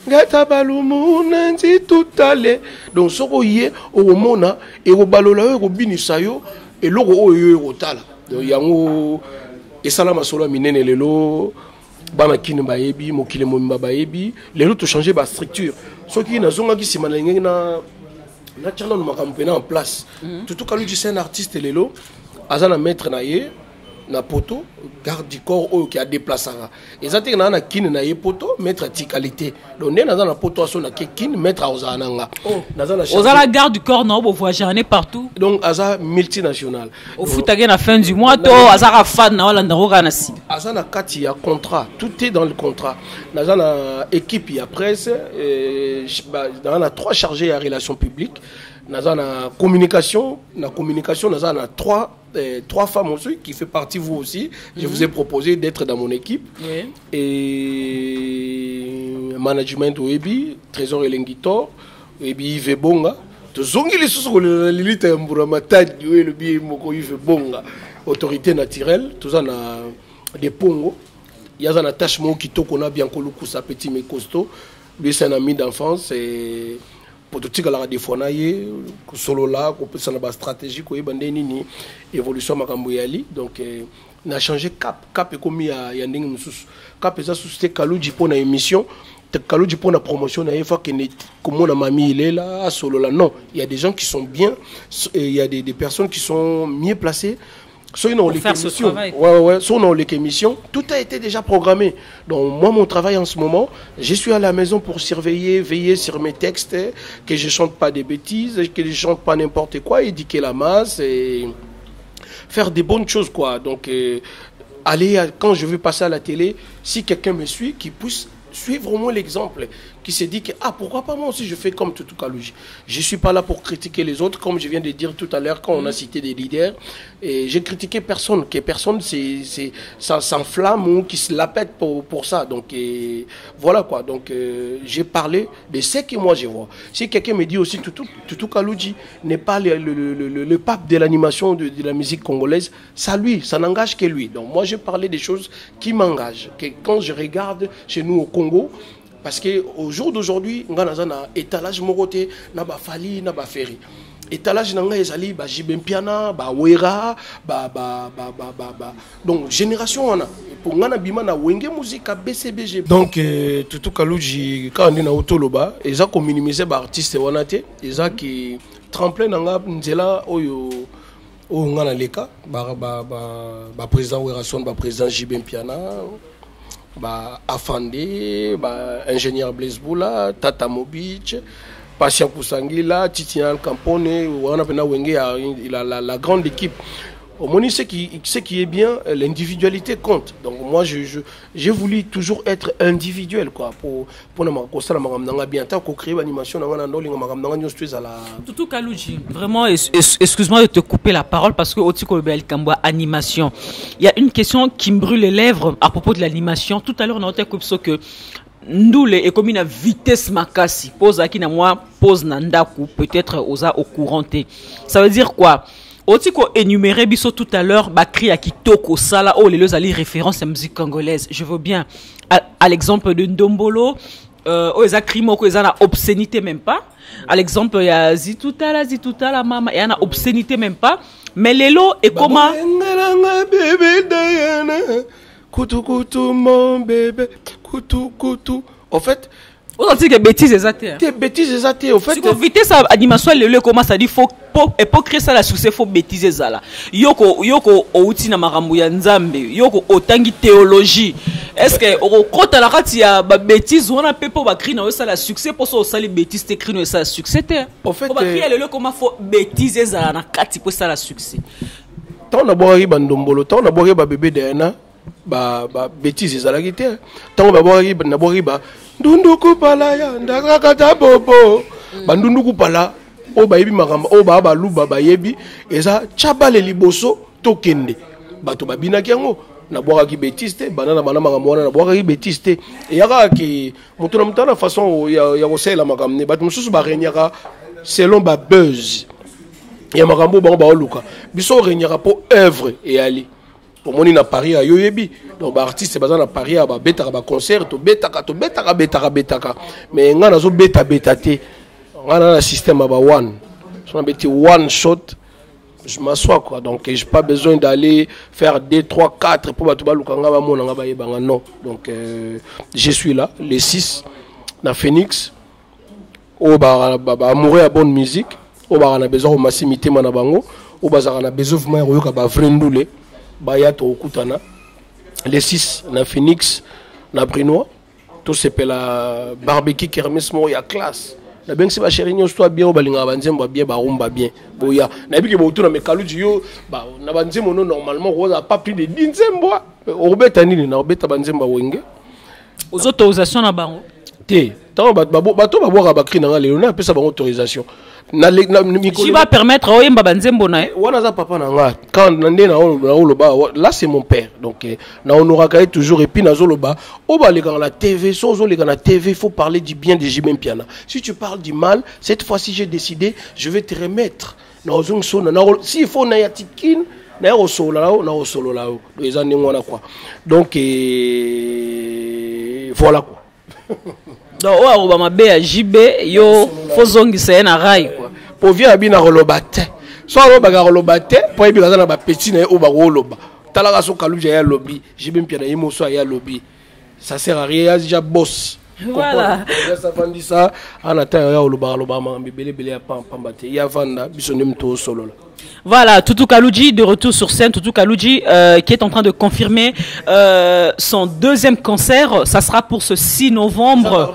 ngata balumu nzitutale donc soko ye omona e obalola yo obinisa yo eloko oyo kotala donc yango et ça là ma solo minene lelo bana kini bayebi mokile momba bayebi lelo to changer ba structure soki na zonga ki simana ngenge na tchala no makampe na en place tout cas lui c'est un artiste lelo azana maître na ye na poto garde du corps qui a déplacé ezati na kini na ye poto mettre ti qualité donc na na poto aso na kini mettre ozananga
ozala garde du corps non bo voyager partout
donc aza multinational
au foutage na fin du mois to azara fan na wala ndaro na si
azana kati ya contrat tout est dans le contrat na équipe ya presse na 3 chargés à relations publiques na communication na 3 femmes aussi qui fait partie vous aussi. Je vous ai proposé d'être dans mon équipe.
Oui.
Et management Webi, Trésor Elengitor, Webi Yves Bonga. Tu zongi les sous le l'élite Mburamatad, le biais Moko Yves Bonga. Autorité naturelle, tout ça na des pongo. Il y a un attachement qui qu'on a bien colocu sa petit mais costaud. Lui c'est un ami d'enfance et pour tout ce qui est des fois solo là qu'on peut ça na stratégie ko ebande nini évolution makambo yali donc na changé cap et comme ya ndenge mususu cap eza société Kaluji pour na émission Kaluji pour la promotion na fois que comme on a mamie il est là solo là non il y a des gens qui sont bien il y a des personnes qui sont mieux placées. Soit on les émissions, soit on les émissions, tout a été déjà programmé. Donc moi mon travail en ce moment, je suis à la maison pour surveiller, veiller sur mes textes, que je chante pas des bêtises, que je chante pas n'importe quoi, éduquer la masse et faire des bonnes choses quoi. Donc aller quand je veux passer à la télé, si quelqu'un me suit, qui puisse suivre au moins l'exemple, qui se dit que pourquoi pas moi aussi je fais comme Tutu Kaluji. Je suis pas là pour critiquer les autres, comme je viens de dire tout à l'heure quand on a cité des leaders. Et j'ai critiqué personne, que personne ça s'enflamme ou qui se la pète pour ça. Donc voilà quoi. Donc j'ai parlé de ce que moi je vois. Si quelqu'un me dit aussi Tutu Kaluji n'est pas le pape de l'animation de la musique congolaise, ça n'engage que lui. Donc moi j'ai parlé des choses qui m'engagent. Que quand je regarde chez nous au Congo, parce que au jour d'aujourd'hui, on a un étalage moroté, na ba fali, na ba ferry. Étalage nanga ezali ba jibempiana, ba wera, donc génération on a. Pour ngana bima na wenge musique BCBG. Donc Tutu Kaluji quand on est na otoloba, eza ko minimiser ba artiste wana te, eza ki tremplin nanga nzela oyo ngana leka ba président Werason, ba président Jibempiana. Afandé, ingénieur Blaise Boula, Tata Mobic, Pasha Kusangila, Titian Campone, il a la grande équipe. Au moins, ce qui est bien, l'individualité compte. Donc moi, j'ai voulu toujours être individuel, quoi, pour bien créer l'animation.
Tutu Kaluji, vraiment, excuse-moi de te couper la parole parce que Otiko Lebel Kambwa animation. Il y a une question qui me brûle les lèvres à propos de l'animation. Tout à l'heure, on a entendu que Ndoule est comme une vitesse makasi. Pose à qui na moi, pose nandaku, peut-être osa au couranté. Ça veut dire quoi? Otiko énuméré biso tout à l'heure, Bakri à Kitoko Sala, oh les ali référence à la musique congolaise. Je veux bien, à l'exemple de Ndombolo, oh les crimo, ils ont obscénité même pas. À l'exemple, il y a Zitoutala, maman, il y a obscénité même pas. Mais l'élo est comment?
Bébé Diana, koutou mon bébé, koutou. En fait,
on dit que bêtises exactes.
Des bêtises exactes. En fait,
si vous vitesse sa animation le commence à dire faut et pour créer ça la succès faut bêtises ça yoko outi na makambo ya nzambe yoko otangi théologie. Est-ce que au kota la kati ya ba bêtises on a pe pour ba créer na ça la succès pour ça ça les bêtises te créer ça succès te.
En fait,
ba créer le comment faut bêtises ça na kati pour ça la succès.
Tant na boire bandombolo, tant na boire ba bébé Diana, ba bêtises ça la guitare. Tant na boire ba Ndunduku pala ya ndakakata bobo bandunduku pala o bayebi makamba o ba luba bayebi eza chabale liboso tokende bato babina kiango na boaka ki betiste banana makambo wana na boaka ki betiste e yaka ki mutu na mutana façon ya kosela makamne bato mususu ba renyaka selon ba buzz ya makambo ba oluka biso renyaka po œuvre et ali pour moni na Paris à yoyebi donc ba artiste baza na Paris ba betaka ba concert to betaka mais ngana zo beta te ngana na système ba one so na beti one shot je m'assois quoi. Donc j'ai pas besoin d'aller faire 2, 3, 4 pour battre Lukanga non. Donc je suis là, les 6 na Phoenix. On va mourir à bonne musique. On a besoin de massimité manabango. On a besoin de vrai ndoulé. Bayato okutana. Les 6 na Phoenix, na Brinois. Tout c'est la barbecue kermesse mo ya classe. Na bien c'est ba chérie nyo soit bien balinga banzemba bien ba rumba bien. Boya. Na bi ke botu na mekaluji yo ba na banzembo no normalement on a pas plus de 10 nzembo. Obeta nini na obeta banzemba wenge.
Aux autorisations na bango.
Té. Tant bato ba boka ba cri na lelo na pesa ba autorisation.
Qui va permettre à Oyemba Banzembo na
wana papa na nga quand nande na oloba là c'est mon père donc na honoraka toujours et puis na zoloba oba les gars la TV sozo les gars la TV faut parler du bien de Jimem Piana. Si tu parles du mal, cette fois-ci j'ai décidé je vais te remettre na ozong so na si il faut na yatikin na osolo là les années ngwana quoi. Donc voilà quoi.
Donc o ba mabe ya JB yo fozongisa na rai quoi.
Pour vient abina rolobate. So roba rolobate pour ebika na ba petit na o ba roloba. Talaka so kaluja ya lobby, JB Piana yemo so ya lobby. Ça sert à rien, déjà boss.
Voilà.
Ça vendit ça en attendant ya oloba ma bébé ya pambate. Ya vanda bisonem to solo là.
Voilà, Toutou Kaloudji de retour sur scène. Toutou Kaloudji qui est en train de confirmer son deuxième concert. Ça sera pour ce 6 novembre.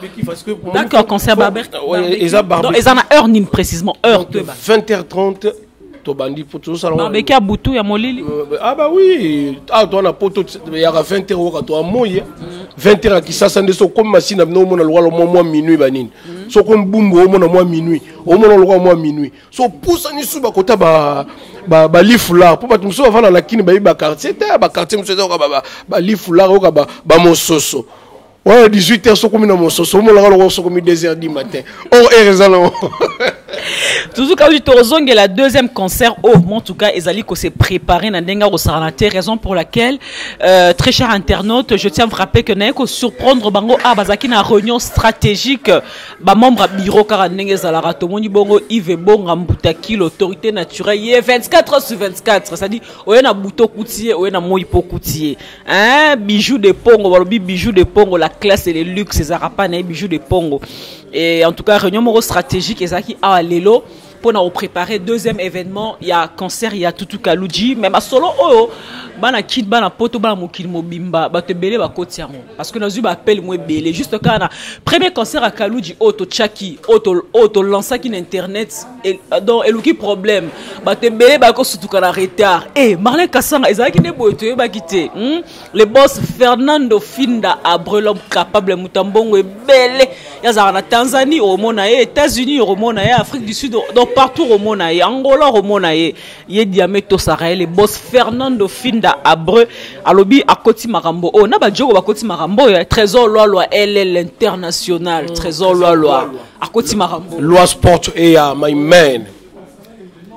D'accord, concert barbecue. Donc, ils en a heure ni précisément heure.
20h30.
Barbecue à Boutou, il y a Molili.
Ah bah oui. Ah, toi on a poto il y a 20h au toi moye. 20h qui ça sande so comme machine na no mona lwa mo minuit banini. So comme bumbo au mona mo minuit. Au mona lwa mo minuit. So poussa ni suba kota ba lifula pour pas tout so avant la kini ba quartier ba quartier monsieur ba lifula ko ba mososo. Ouais 18h so comme na mososo mo la ko so comme 2h du matin. Oh heureusement.
Toujours quand tu as la deuxième concert, en tout cas, Ezali ko s'est préparé na denga au Saranate, raison pour laquelle, très cher internaute, je tiens à vous rappeler que n'a ko surprendre bango a bazaki na réunion stratégique, ba membre bureau karanenge zalara tomoni bongo Yves Bonga Mbutaki l'autorité naturelle 24/24, c'est-à-dire oyena buto koutier, oyena moipo koutier, hein, bijoux de pongo, balobi bijoux de pongo, la classe et les luxe, zarapa na bijoux de pongo. Et en tout cas, réunion stratégique, Ezaki a lelo pour nous préparer deuxième événement. Il y a concert, il y a Toutou Kaloudji, même à solo oh, bana kid bana poto bana mokil mobimba, ba te belé ba kotiamo. Parce que nous appelle moi belé. Juste quand na premier concert à Kaloudji, auto chaki, auto lança qui internet et donc eluki problème. Ba te belé ba ko surtout quand retard. Eh Marlène Kassanga, Ezaki ne boito ba quitter. Le boss Fernando Finda a brelom capable mutambongo belé. Yaza na Tanzanie au Monae, États-Unis au Monae, Afrique du Sud, donc partout au Monae, Angola au Monae, Yediameto Sarael, le boss Fernando Finda Abreu, Alobi à Koti Marambo. Oh, n'a pas de joke à Koti Marambo, Trésor Loi, LL International, Trésor Loi, à Koti Marambo.
Loi Sport et à my man.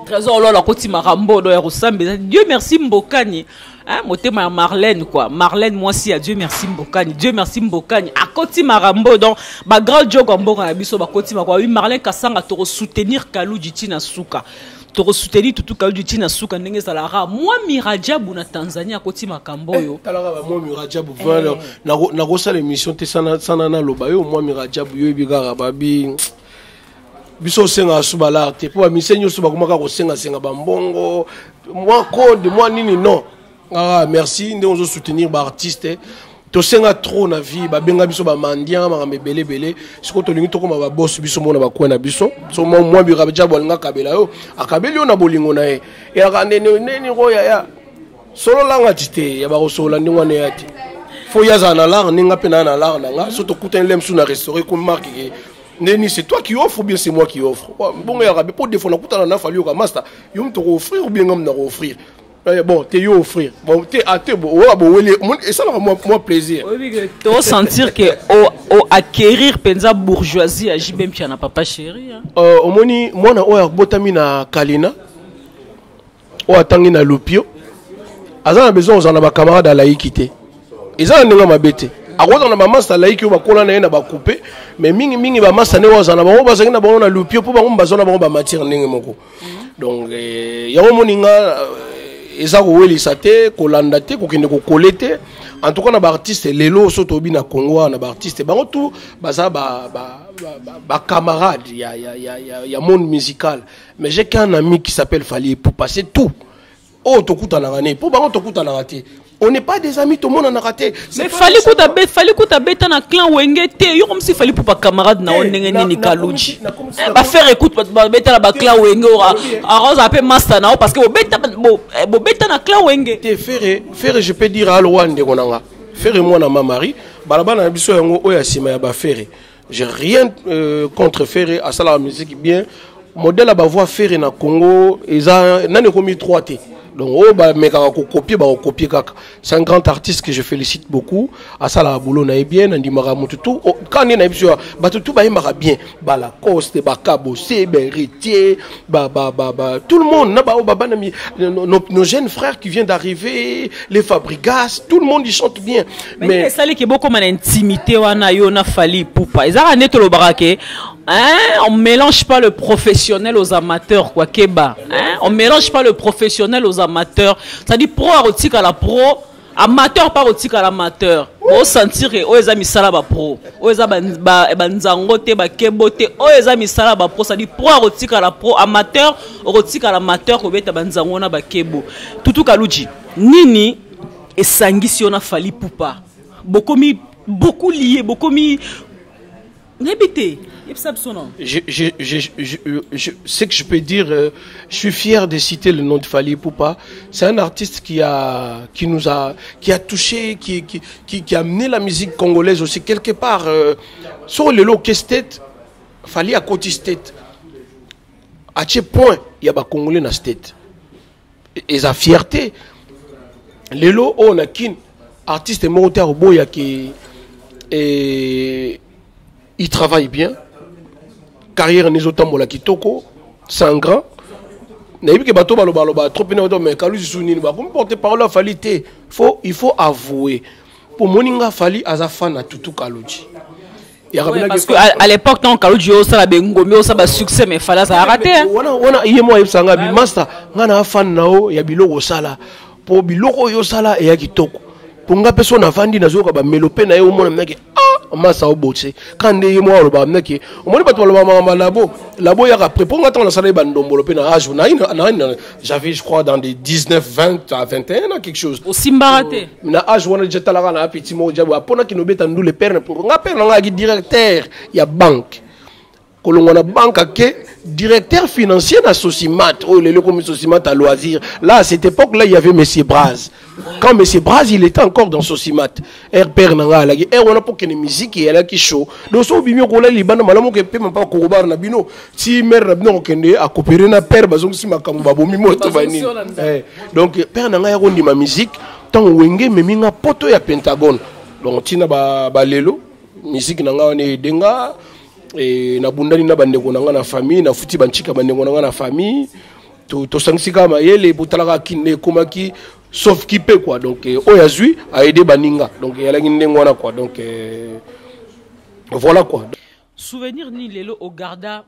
Trésor Loi, à Koti Marambo, Dieu merci Mbokani. Hein, motema Marlène quoi. Marlène moi si à Dieu merci Mbokani. Dieu merci Mbokani. À Koti Marambo donc ba grand joke en Mboka na biso ba Koti Marambo. Oui Marlène Kassanga to soutenir Kaloudji Tina Suka. To soutenir tout Kaloudji Tina Suka ndenge salara. Moi Mirajabu na Tanzanie à Koti Makambo yo.
Talara moi Mirajabu na rosa l'émission te sana na lobayo moi Mirajabu yo bigara babi. Biso senga subala te pour misenyo suba komaka ko senga bambongo. Moi code moi nini non. Ah merci nous allons soutenir les artistes to senga trop na vie ba benga biso ba mandian ba mebele bele siko to lingi to koma ba boss biso mona ba kwena biso so moi bi rabaja bolinga kabela yo akabeli yo na bolingo na e aka neni roya ya solo langa tite ya ba sola ndingwa ne yati fo yaza na lar ninga pena na lar nga so to kuta lemsu na restaurant comme marque neni c'est toi qui offre ou bien c'est moi qui offre bon ya rabe pour défendre kuta na fallu ka master yo mto offrir ou bien ngam na offrir. Bon, t'es offrir. Bon, t'es à te et ça moi plaisir.
Oui, tu vas sentir que acquérir penza bourgeoisie à JB Piana papa chéri.
Au moni moi na oya botami na Kalina. O atangi na Lupio. Azana besoin aux en ba camarade à laïkité. Ezana ndinga mabete. Akoza na mama sa laïki ba kola na ena ba couper, mais mingi ba masa ne wa zana ba bazangi na ba na Lupio pour ba bazona ba matière ndenge moko. donc yango moninga eza kowelisa te kolanda te kokende kokole te en tout cas na baartiste lelo so tobi na Congo na baartiste bango tout baza ba camarade ya monde musical, mais j'ai qu'un ami qui s'appelle Fally Ipupa, c'est tout. Oh tokuta na ngane pour bango tokuta na raté. On n'est pas des amis, tout le monde en a raté.
Mais fallait que tu aies un clan Wenge, yo comme si fallait pour pas camarade na onenge ni Kaluji. Ba faire écoute ba beta la clan Wenge arrose un peu master na parce que bo beta na clan Wenge.
Te faire je peux dire à Luande konanga. Faire moi na ma mari, balaba na biso yango oya sima ya ba faire. J'ai rien contre faire à ça la musique bien. Modèle à ba voix faire na Congo, eza nane komi 3T. Donc, c'est un grand artiste que je félicite beaucoup. À ça, la boulot n'a bien, on dit tout. Quand on est bien, bien. Lacoste, Cabossé, Beritier, tout le monde, nos jeunes frères qui viennent d'arriver, les Fabrigas, tout le monde ils chantent bien.
Mais ça, c'est beaucoup d'intimité, on a Fally Ipupa. Ils ont un le baraquet. On mélange pas le professionnel aux amateurs, quoi, Keba. On mélange pas le professionnel aux amateurs. C'est-à-dire pro erotique à la pro, amateur pas erotique à l'amateur. Au sentir que les amis salaba pro, les amis banzangote, bakebote, les amis salaba pro, c'est-à-dire pro erotique à la pro, amateur erotique à l'amateur, ko beta banzangona bakebo. Tutu Kaluji, nini et sangisi on a Fally Ipupa. Beaucoup lié, beaucoup mis. N'habitez.
Ce que je peux dire, je suis fier de citer le nom de Fally Ipupa. C'est un artiste qui a touché, qui a amené la musique congolaise aussi quelque part. Sur le lot Kestet, Fally à côté State. À quel point il y a des Congolais dans State. Et sa fierté. Le lot, on a qu'un artiste monteur boya qui il travaille bien. Carrière Nizotambola Kitoko, c'est un grand. Il faut avouer. Pour Moninga Fally, Azafan a tout Kaluji.
Parce qu'à l'époque, quand Kaluji a eu succès, mais Fally a raté.
Il y a moi, master, il y a un fan nao, il y a Biloko Sala. Pour Biloko Yosala et Kitoko. Pour nga personne a vendu na zoka ba melope na yo mona mnaki massa obotse quand ye mo lo ba mnaki o moni bato lo ba labo ya après pour nga tona sala ba ndombolo pe na âge na j'avais je crois dans des 19 20 à 21 quelque chose
au Simbarate
na âge wana jeta la na petit mo jabu apona ki no beta ndule perne pour nga perne nga ki directeur ya banque kolongo na banque ke directeur financier na Sosimat oh le comme Sosimat à loisir là à cette époque là il y avait monsieur Braz. Quand monsieur Braz il était encore dans Sosimat père nanga la on a pour que musique et là qui show donc so bimio ko la libana malamu ke pe pas ko bar na bino si mère na bino kende a coopérer na père bazong si makambo babomi moto bani donc père nanga ya ko ndima musique tant wenge meminga poto ya Pentagone donc tina ba lelo musique nanga on denga et na bundani na bandeko nanga na famille na futi banchika bandeko nanga na famille to sangsika mayele butalaka kine komaki sauf qui peut quoi donc oyazui a aidé baninga donc yala ngindengwana quoi donc voilà quoi.
Souvenir ni lelo au garda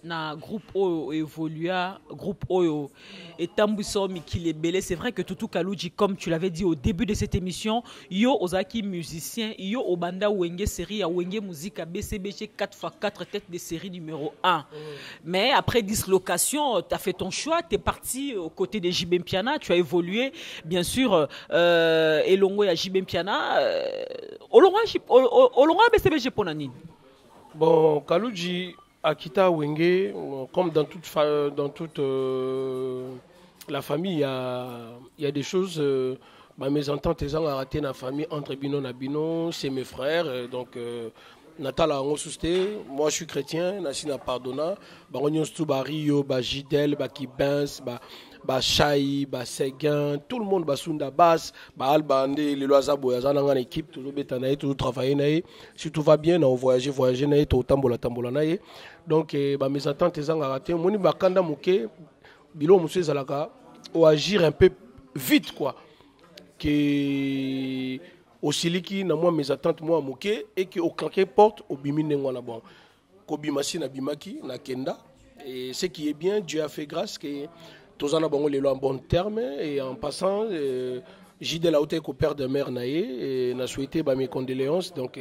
na groupe Oyo évolua groupe Oyo et Tambuso Mikile Belé. C'est vrai que Tutu Kaluji, comme tu l'avais dit au début de cette émission, yo ozaki musicien, yo obanda wenge série à wenge musique à BCBG 4x4 tête de série numéro 1. Mais après dislocation, tu as fait ton choix, tu es parti aux côtés de JB Mpiana, tu as évolué bien sûr Elongo ya JB Mpiana Olongo BCBG Ponanine.
Bon, Kaluji Akita Wenge, comme dans toute la famille, il y a des choses. Mes ententes ont raté dans la famille entre Bino et Bino, c'est mes frères. Donc, Natala Angosouste, moi je suis chrétien, Nassina Pardonna, Baronion Stoubario, Jidel, Kibens, Chai, Seguin, tout le monde, Basunda Bas, Albande, les Loisa Boyazan en équipe, toujours bétanaï, toujours travailler. Si tout va bien, on voyage, tout tambola. Donc, mes attentes ont raté. Moni Bakanda Mouké, Bilo Moussé Zalaka, ou agir un peu vite, quoi. Que au Siliki, na moi mes attentes, moi Mouké, et que au claqué porte, au Bimi Nengwana bon. Kobi Massi na Bimaki, na Kenda. Et ce qui est bien, Dieu a fait grâce que tous en avons les lois en bon terme. Et en passant, j'ai de la haute au père de mère Naé et n'a souhaité mes condoléances. Donc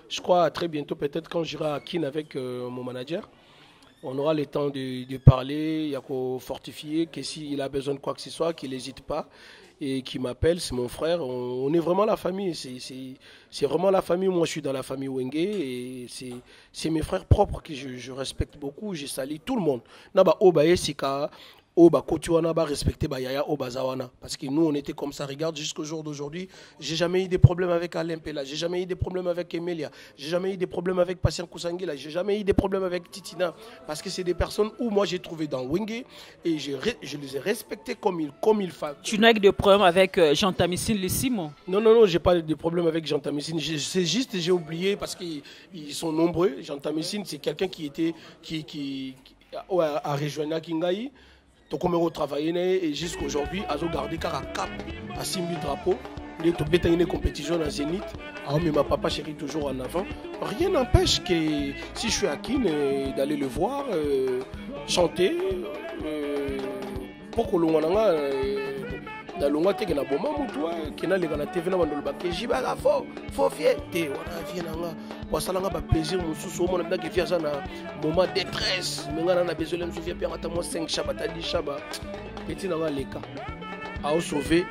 je crois à très bientôt, peut-être quand j'irai à Kin avec mon manager. On aura le temps de parler, il y a qu'à fortifier, que s'il a besoin de quoi que ce soit, qu'il n'hésite pas et qu'il m'appelle, c'est mon frère. On est vraiment la famille, c'est vraiment la famille. Moi, je suis dans la famille Wenge et c'est mes frères propres que je respecte beaucoup, je salue tout le monde. Naba Obaye Sika. Respecter Yaya Obazawana. Parce que nous, on était comme ça. Regarde, jusqu'au jour d'aujourd'hui, j'ai jamais eu des problèmes avec Alain Pella, j'ai jamais eu des problèmes avec Emilia, j'ai jamais eu des problèmes avec Patient Kousangila, j'ai jamais eu des problèmes avec Titina. Parce que c'est des personnes où moi j'ai trouvé dans Wenge et je les ai respectés comme il faut.
Tu n'as que des problèmes avec Jean Tamissine Lissimo?
Non, j'ai pas de problème avec Jean Tamissine. C'est juste, j'ai oublié parce qu'ils sont nombreux. Jean Tamissine, c'est quelqu'un qui était à rejoindre Kingaï. Donc on a travaillé et jusqu'à aujourd'hui, à garder car cap à 6 000 drapeaux. Il est une compétition à Zénith. Mais ma papa chérit toujours en avant. Rien n'empêche que si je suis à Kin, d'aller le voir, chanter. Pour que l'on na longa te na boma mutua kena le na TV na bandolo ba ke jiba fo fier te wana vie nanga wasalanga ba plaisir mususu mo na ke fier ça na moment détresse menga na besoin de Sofia Pierre atamo 5 shabata 10 shaba petit na leka a sauver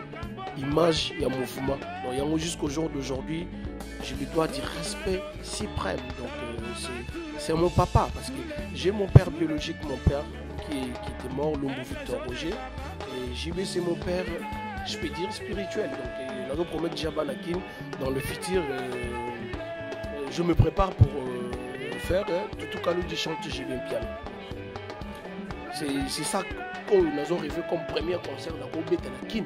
image ya mouvement donc yango jusqu'au jour d'aujourd'hui je lui dois du respect suprême donc c'est mon papa parce que j'ai mon père biologique, mon père qui était mort, Lumbu Victor Roger. Et JB, c'est mon père, je peux dire, spirituel. Donc, on promet Djabanakin dans le futur. Je me prépare pour faire tout calou du chant JB piano. C'est ça qu'on a rêvé comme premier concert dans le Betanakin.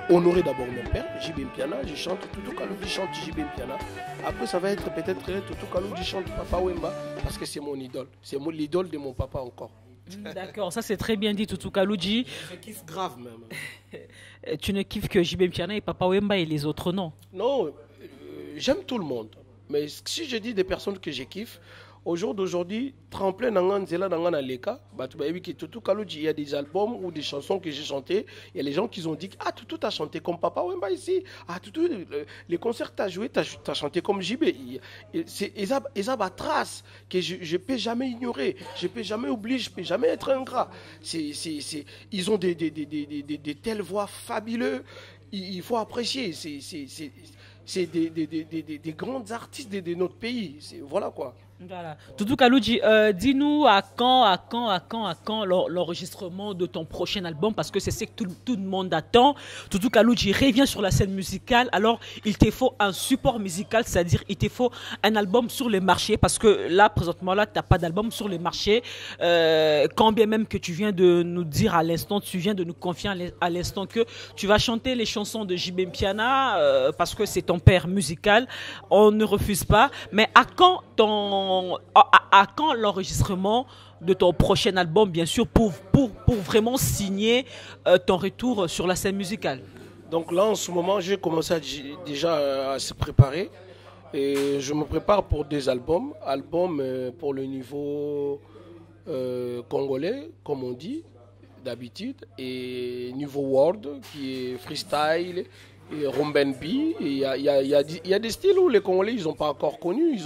Honorer d'abord mon père, JB Piana, je chante tout calou du chant JB Piana. Après, ça va être peut-être tout calou du chant Papa Wemba, parce que c'est mon idole. C'est l'idole de mon papa encore.
D'accord, ça c'est très bien dit, Tutu Kalouji.
Je kiffe grave même.
Tu ne kiffes que JB Piana et Papa Wemba et les autres non?
Non, j'aime tout le monde. Mais si je dis des personnes que je kiffe, au jour d'aujourd'hui, tremplin dans Nzela dans Leka, il y a des albums ou des chansons que j'ai chantées. Il y a les gens qui ont dit ah Tutu t'as chanté comme Papa Wemba ici. Ah Tutu les concerts t'as joué, t'as chanté comme JB. C'est ils ont trace que je peux jamais ignorer, je peux jamais oublier, je peux jamais être ingrat. Ils ont des telles voix fabuleuses. Il faut apprécier. C'est des grands artistes de notre pays. Voilà quoi.
Voilà. Tutu Kalouji, dis-nous à quand l'enregistrement de ton prochain album, parce que c'est ce que tout le monde attend. Tutu Kalouji revient sur la scène musicale, alors il te faut un support musical, c'est-à-dire il te faut un album sur les marchés, parce que là, présentement, là, tu n'as pas d'album sur les marchés. Quand bien même que tu viens de nous dire à l'instant, tu viens de nous confier à l'instant que tu vas chanter les chansons de JB Piana, parce que c'est ton père musical, on ne refuse pas. Mais à quand l'enregistrement de ton prochain album, bien sûr, pour vraiment signer ton retour sur la scène musicale?
Donc là, en ce moment, j'ai commencé déjà à se préparer. Et je me prépare pour des albums. Albums pour le niveau congolais, comme on dit, d'habitude. Et niveau world, qui est freestyle. Et Rumbenbi, il y a des styles où les Congolais ils n'ont pas encore connu,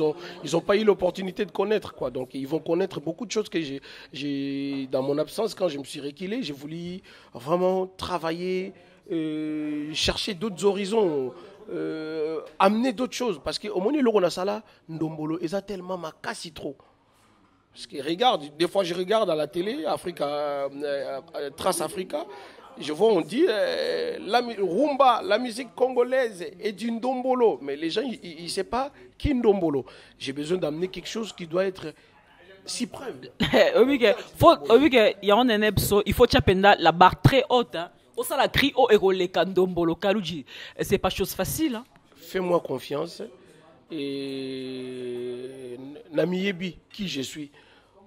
ils ont pas eu l'opportunité de connaître quoi. Donc ils vont connaître beaucoup de choses que j'ai dans mon absence quand je me suis reculé, j'ai voulu vraiment travailler, chercher d'autres horizons, amener d'autres choses parce que au moins le Ronasala Ndombolo ils a tellement ma casse trop. Parce que regarde, des fois je regarde à la télé Africa Trace Africa. Je vois, on dit, rumba, la musique congolaise est du ndombolo. Mais les gens, ils ne savent pas qui est ndombolo. J'ai besoin d'amener quelque chose qui doit être si preuve.
Il faut chapenda la barre très haute. Au la cri au eroleka ndombolo kaluji. C'est pas chose facile. Hein?
Fais-moi confiance. Et Namiebi, qui je suis.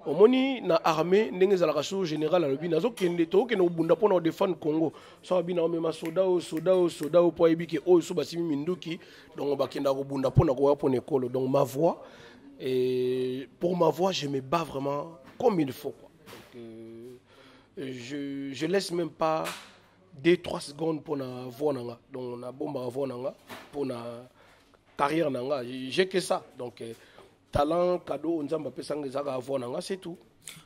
Omoni na armée ndenge za la raso général alobi nazo kende to ke no bunda pona défendre Congo so bina mema soda o po ebike o so basimi minduki donc bakenda ko bunda pona ko pona ekolo donc ma voix et pour ma voix je me bats vraiment comme il faut quoi. je laisse même pas 2-3 secondes pour na voir nanga. Donc na bomba voir nanga pour na carrière nanga. J'ai que ça. Donc talent, cadeau, nzamba pesanga zaka voir nanga, c'est tout.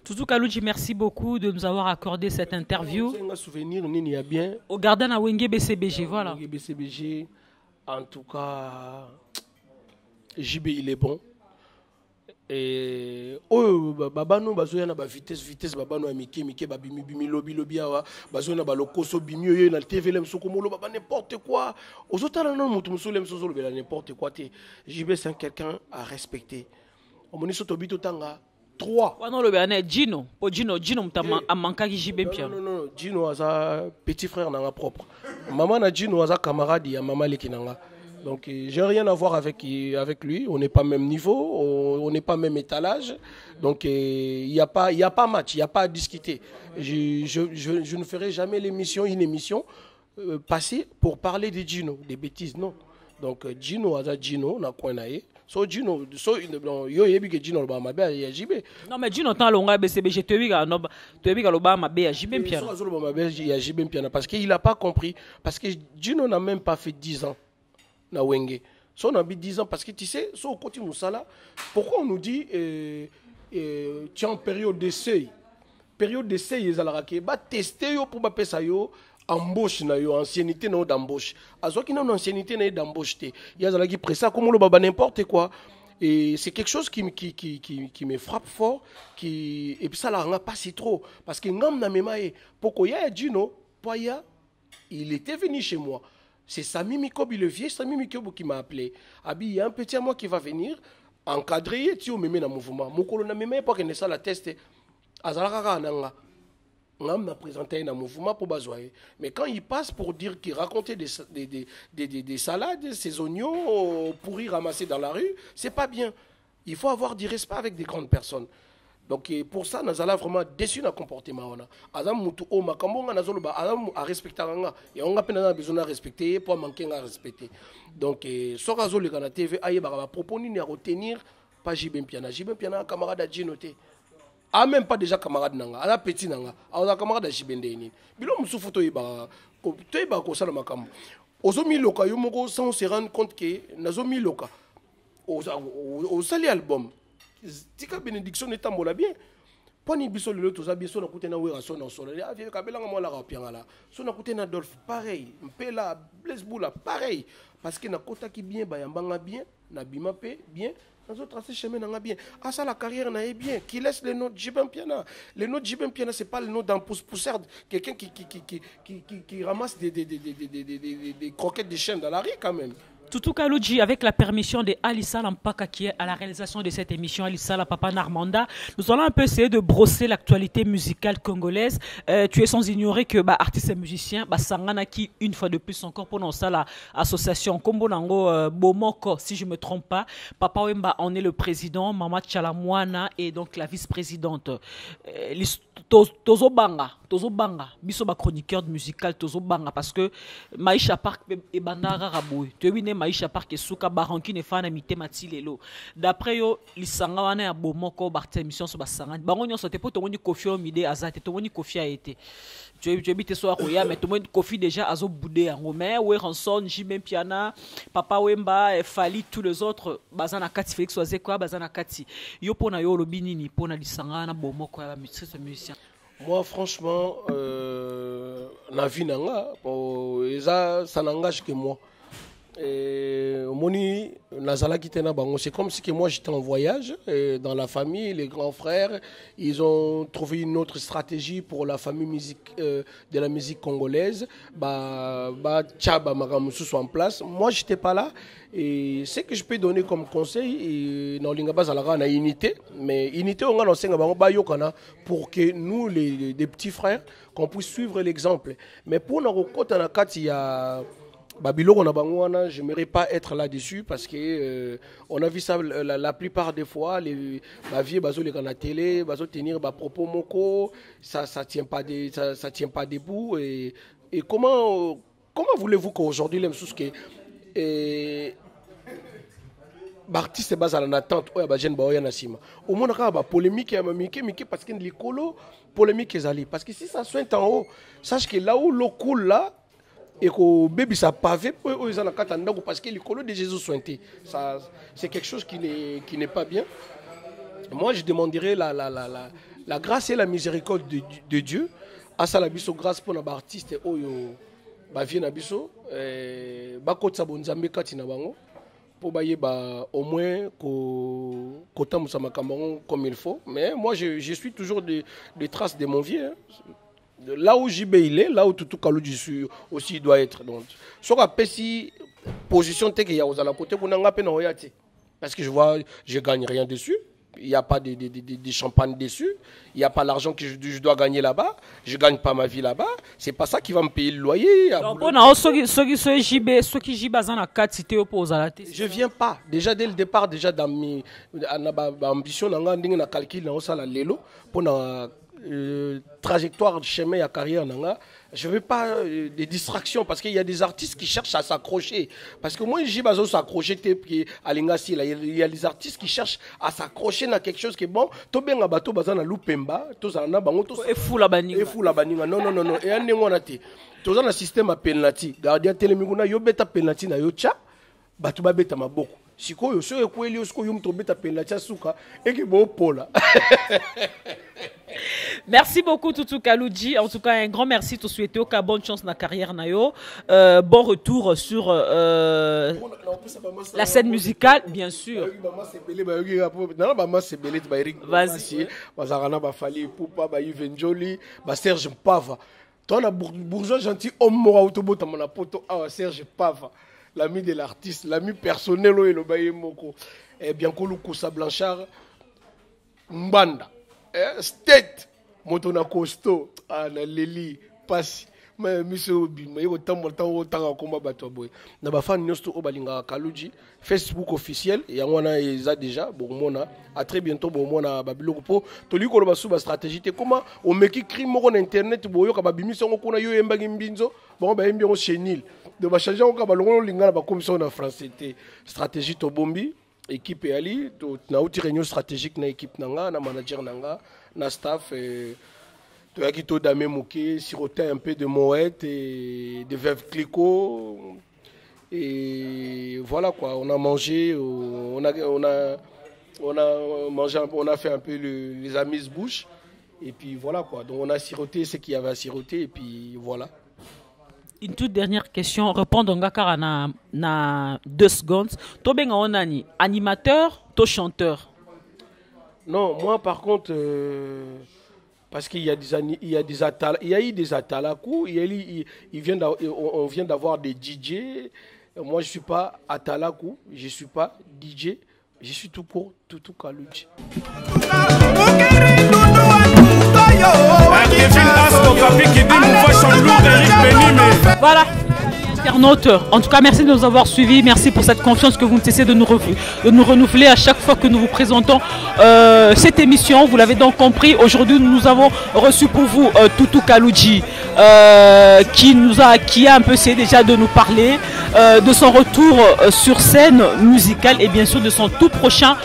Toutou Kalouji, merci beaucoup de nous avoir accordé cette interview.
C'est un souvenir, nini ya bien.
Au Garden à Wenge BCBG, voilà.
Wenge BCBG, en tout cas, JB il est bon. Et oh babano bazoya na ba vitesse babano amike babimi bimi lobi awa bazoya na ba lokoso bimi yo na TV lem sokomolo baba n'importe quoi ozotala na mutu musole msozolo bela n'importe quoi te. JB c'est quelqu'un à respecter. Omoni soto bito tanga 3.
Ouais non le béné Gino mutama amankaki JB Pierre.
Non Gino aza petit frère nanga propre. Maman na Gino aza camarade ya mama leki nanga. Donc, j'ai rien à voir avec lui. On n'est pas même niveau, on n'est pas même étalage. Donc, il n'y a pas match, il n'y a pas à discuter. Je ne ferai jamais une émission passée pour parler de Gino, des bêtises, non. Donc, Gino, na quoi nae. So Gino, yo yebi que Gino ba mabe ya JB.
Non mais Gino tant longa BCBG te biga lo ba mabe ya JB Pierre.
So azolo ba mabe ya JB Pierre parce qu'il n'a pas compris parce que Gino n'a même pas fait 10 ans. Na Wenge. So on a mis 10 ans parce que tu sais, so on continue ça là. Pourquoi on nous dit tu es en période d'essai. Période d'essai, ils allaient tester yo pour ba ça yo embauche na yo ancienneté na d'embauche. Azo qui na ancienneté na d'embauche te. Ils allaient pressa comme le baba n'importe quoi. Et c'est quelque chose qui me frappe fort et puis ça la rend pas si trop parce que ngam na memae pourquoi ya Gino Poya il était venu chez moi. C'est Sami Mikobi, le vieux Sami Mikobi qui m'a appelé. Abi, il y a un petit à moi qui va venir encadrer, tu me mets dans le mouvement. Mon colonel ne m'a pas que ça la teste. Azalaka nanga. On m'a présenté dans le mouvement pour bazoyer. Mais quand il passe pour dire qu'il racontait des salades, ces oignons pourris ramassés dans la rue, c'est pas bien. Il faut avoir du respect avec des grandes personnes. Donc pour ça, nous allons vraiment déçu dans le comportement. Azam mutu o makambo nga nazolo ba azam a respecter nga et on a peine besoin de respecter pour manquer à respecter. Donc so razo le kana TV aye ba propos ni à retenir pas JB Mpiana. JB Mpiana camarade à Ginoté. A même pas déjà camarade nanga, ala petit nanga, ala camarade à JB Ndeni. Bilo musufu to iba ko sala makambo. Ozo mi loka yo moko sans se rendre compte que nazo mi loka. Au sali album tika bénédiction etambola bien poni biso lelo toza biso na kutena wera so na solo ya vie kabela nga mola rapianga la so na kutena Adolphe pareil mpela Blaise Boula pareil parce que na kota ki bien bayambanga bien na bima pe bien dans autres tracé chemin nga bien ah ça la carrière na est bien qui laisse les notes JB Mpiana les notes JB Mpiana c'est pas le nom d'un pousse-poussard quelqu'un qui ramasse des croquettes de chien dans la rue quand même.
Toutou Kalouji, avec la permission de Alissa Lampaka qui est à la réalisation de cette émission, Alissa la Papa Narmanda, nous allons un peu essayer de brosser l'actualité musicale congolaise. Tu es sans ignorer que artistes et musiciens, Sangana qui une fois de plus encore pour ça l'association Kombo Nango Bomoko, si je me trompe pas. Papa Wemba en est le président, Mama Chalamwana est donc la vice-présidente. Tozobanga, biso ba chroniqueur musical Tozobanga parce que Maïcha Park et Bandara Raboué. Tu es Maïcha Park et Souka Baranki ne fana mité matilelo. D'après yo lisanga wana ya bomoko barté émission so basanga. Bango nyonso te po to moni Kofi Omide azate to moni Kofi a été. Tu bité so akoya mais to moni Kofi déjà azo boudé yango mais we Ranson JB Mpiana Papa Wemba Fali tous les autres bazana kati Félix Wazekwa bazana kati. Yo pona yo lobinini pona lisanga na bomoko ya musicien.
Moi, franchement, la vie nanga, ça n'engage que moi. Moni Nazala qui était bango, c'est comme si que moi j'étais en voyage dans la famille, les grands frères, ils ont trouvé une autre stratégie pour la famille de la musique congolaise. Tchaba Magamusu soit en place. Moi j'étais pas là. Et ce que je peux donner comme conseil, dans l'ingaba zalara na unité, mais unité on a lancé pour que nous les petits frères qu'on puisse suivre l'exemple. Mais pour nos côté na kati ya Babilo on a bangwana, je n'aimerais pas être là-dessus parce que on a vu ça la plupart des fois les vie bazo les la télé, bazo tenir ba propos moko, ça tient pas ça tient pas debout et comment voulez-vous qu'aujourd'hui les choses que L'artiste est basé en attente. Oh, jeune baoya na sima. Au moins, on a polémique et miki parce que l'écolo polémique est allée. Parce que si ça soigne en haut, sache que là où l'eau coule là, et que bébé ça pavé, parce que l'écolo de Jésus soigné. Ça, c'est quelque chose qui n'est pas bien. Moi, je demanderais la grâce et la miséricorde de Dieu. À ça, la biso grâce pour les artistes oyo bavie na biso bakotsa bonzambe kati na bango pour au moins kota musama kamango comme il faut. Mais moi, je suis toujours des traces de mon vie. Hein. Là où JB il est, là où Tutu Kaloudji aussi doit être. Donc, sur la position que y a aux à la côté pour n'en peine parce que je gagne rien dessus. Il n'y a pas de champagne dessus. Il n'y a pas l'argent que je dois gagner là-bas. Je ne gagne pas ma vie là-bas. Ce n'est pas ça qui va me payer le loyer. Je ne viens pas. Déjà dès le départ, déjà dans mes ambitions, dans le calcul, pour la trajectoire de chemin et carrière, je ne veux pas des distractions parce qu'il y a des artistes qui cherchent à s'accrocher. Parce que moi, j'ai besoin de s'accrocher. Il y a des artistes qui cherchent à s'accrocher dans quelque chose qui est bon. Tu bien un bateau, tu as un loupemba, tu as un bango, tu as fou la baninga. Non. Et un tu as un système à penalty. Gardien télémiguna, yo beta penalty na yo cha, batu ba beta maboko. Siko yo so ekweli yo siko yo mto beta penalty suka, eke bo pola.
Merci beaucoup Tutu Kaloudji. En tout cas, un grand merci. Te souhaiter aucun bonne chance dans la carrière nayo. Bon retour sur la scène musicale, bien sûr. Vas-y.
Serge Pava. Toi, la bourgeois gentil homme mora autobot à mon poto. Serge Pava, l'ami de l'artiste, l'ami personnel et le baye moko. Et bien qu'on Koussa Blanchard, Mbanda. State motona costo na leli pasi mais monsieur obima yo temps komba bato boy na ba fan nyosto obalinga Kaloudji Facebook officiel et ngwana eza déjà bon mona à très bientôt bon mona babiloko po toli ko ba suba stratégie te comment on meki crime moko na internet boyo ka babimisa ngoko na yo yembagi mbinzo bon ba yembi on chenil de ba changer on ka ba longo lingana ba commission na français te stratégie to bombi équipe ali na outil réunion stratégique na équipe nanga na manager nanga na staff to yaki to dame moké siroter un peu de moët et de veuve Clicquot et voilà quoi, on a mangé on a mangé on a fait un peu les amuse-bouches et puis voilà quoi, donc on a siroté ce qu'il y avait à siroter et puis voilà.
Une toute dernière question, répondre na 2 secondes. To benga onani animateur, to chanteur.
Non, moi par contre parce qu'il y a eu des atalakou, on vient d'avoir des DJ. Moi je suis pas atalakou, je suis pas DJ, je suis tout court Tutu Kaloudji.
Voilà, internautes. En tout cas, merci de nous avoir suivis. Merci pour cette confiance que vous ne cessez de nous renouveler à chaque fois que nous vous présentons cette émission. Vous l'avez donc compris. Aujourd'hui, nous avons reçu pour vous Tutu Kaloudji qui a un peu essayé déjà de nous parler de son retour sur scène musicale et bien sûr de son tout prochain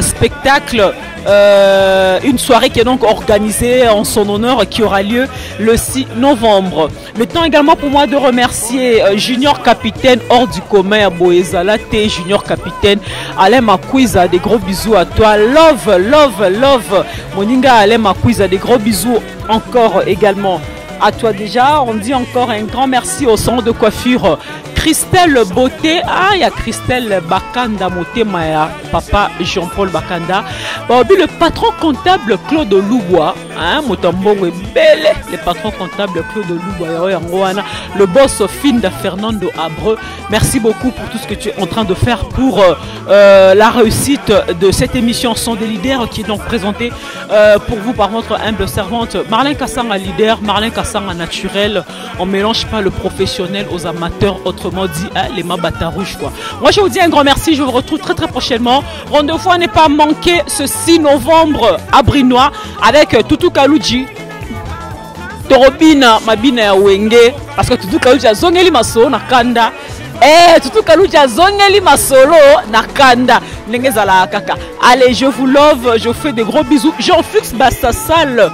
spectacle. Une soirée qui est donc organisée en son honneur qui aura lieu le 6 novembre. Le temps également pour moi de remercier Junior Capitaine hors du commun à Boezala T, Junior Capitaine Alain Makouiza, des gros bisous à toi. Love Moninga Alain Makouiza, des gros bisous encore également à toi déjà. On dit encore un grand merci au salon de coiffure Christelle Beauté. Ah, il y a Christelle Bakanda Motema, ya papa Jean-Paul Bakanda. Le patron comptable Claude Loubois, hein, Motambongo Belle, le patron comptable Claude Loubois, le boss Finda Fernando Abreu. Merci beaucoup pour tout ce que tu es en train de faire pour la réussite de cette émission Son des leaders qui est donc présentée pour vous par votre humble servante Marlène Kassanga leader, Marlène Kassanga naturel. On mélange pas le professionnel aux amateurs, autrement dit hein, les mabata rouges quoi. Moi je vous dis un grand merci, je vous retrouve très prochainement. Rendez-vous à ne pas manquer ce 6 novembre à Brinois avec Tutu Kaloudji. Torobina mabina ya wenge parce que Tutu Kaloudji a zongeli maso na kanda Tutu Kalouja zongeli masolo nakanda nengezala kaka. Allez, je vous love, je fais des gros bisous. Jean-Fux Bassassal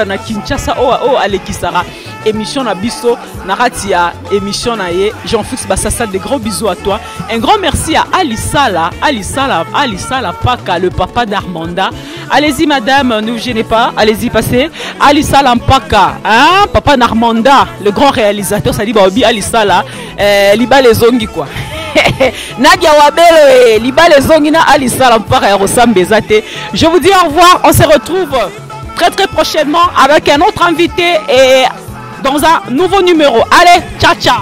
na Kinshasa oh Alekisara. Émission na biso naratia émission na ye Jean-Fux Bassassal, des gros bisous à toi. Un grand merci à Alisala Paka, le papa d'Armanda. Allez-y madame, ne vous gênez pas, allez-y passez. Alisala Paka, hein, papa d'Armanda, le grand réalisateur, ça dit Baobi Alisala, liba les ongi quoi. Nadia Wabelo, liba les ongi na Alisala Paka Rosambezate. Je vous dis au revoir, on se retrouve très très prochainement avec un autre invité et dans un nouveau numéro. Allez, ciao ciao.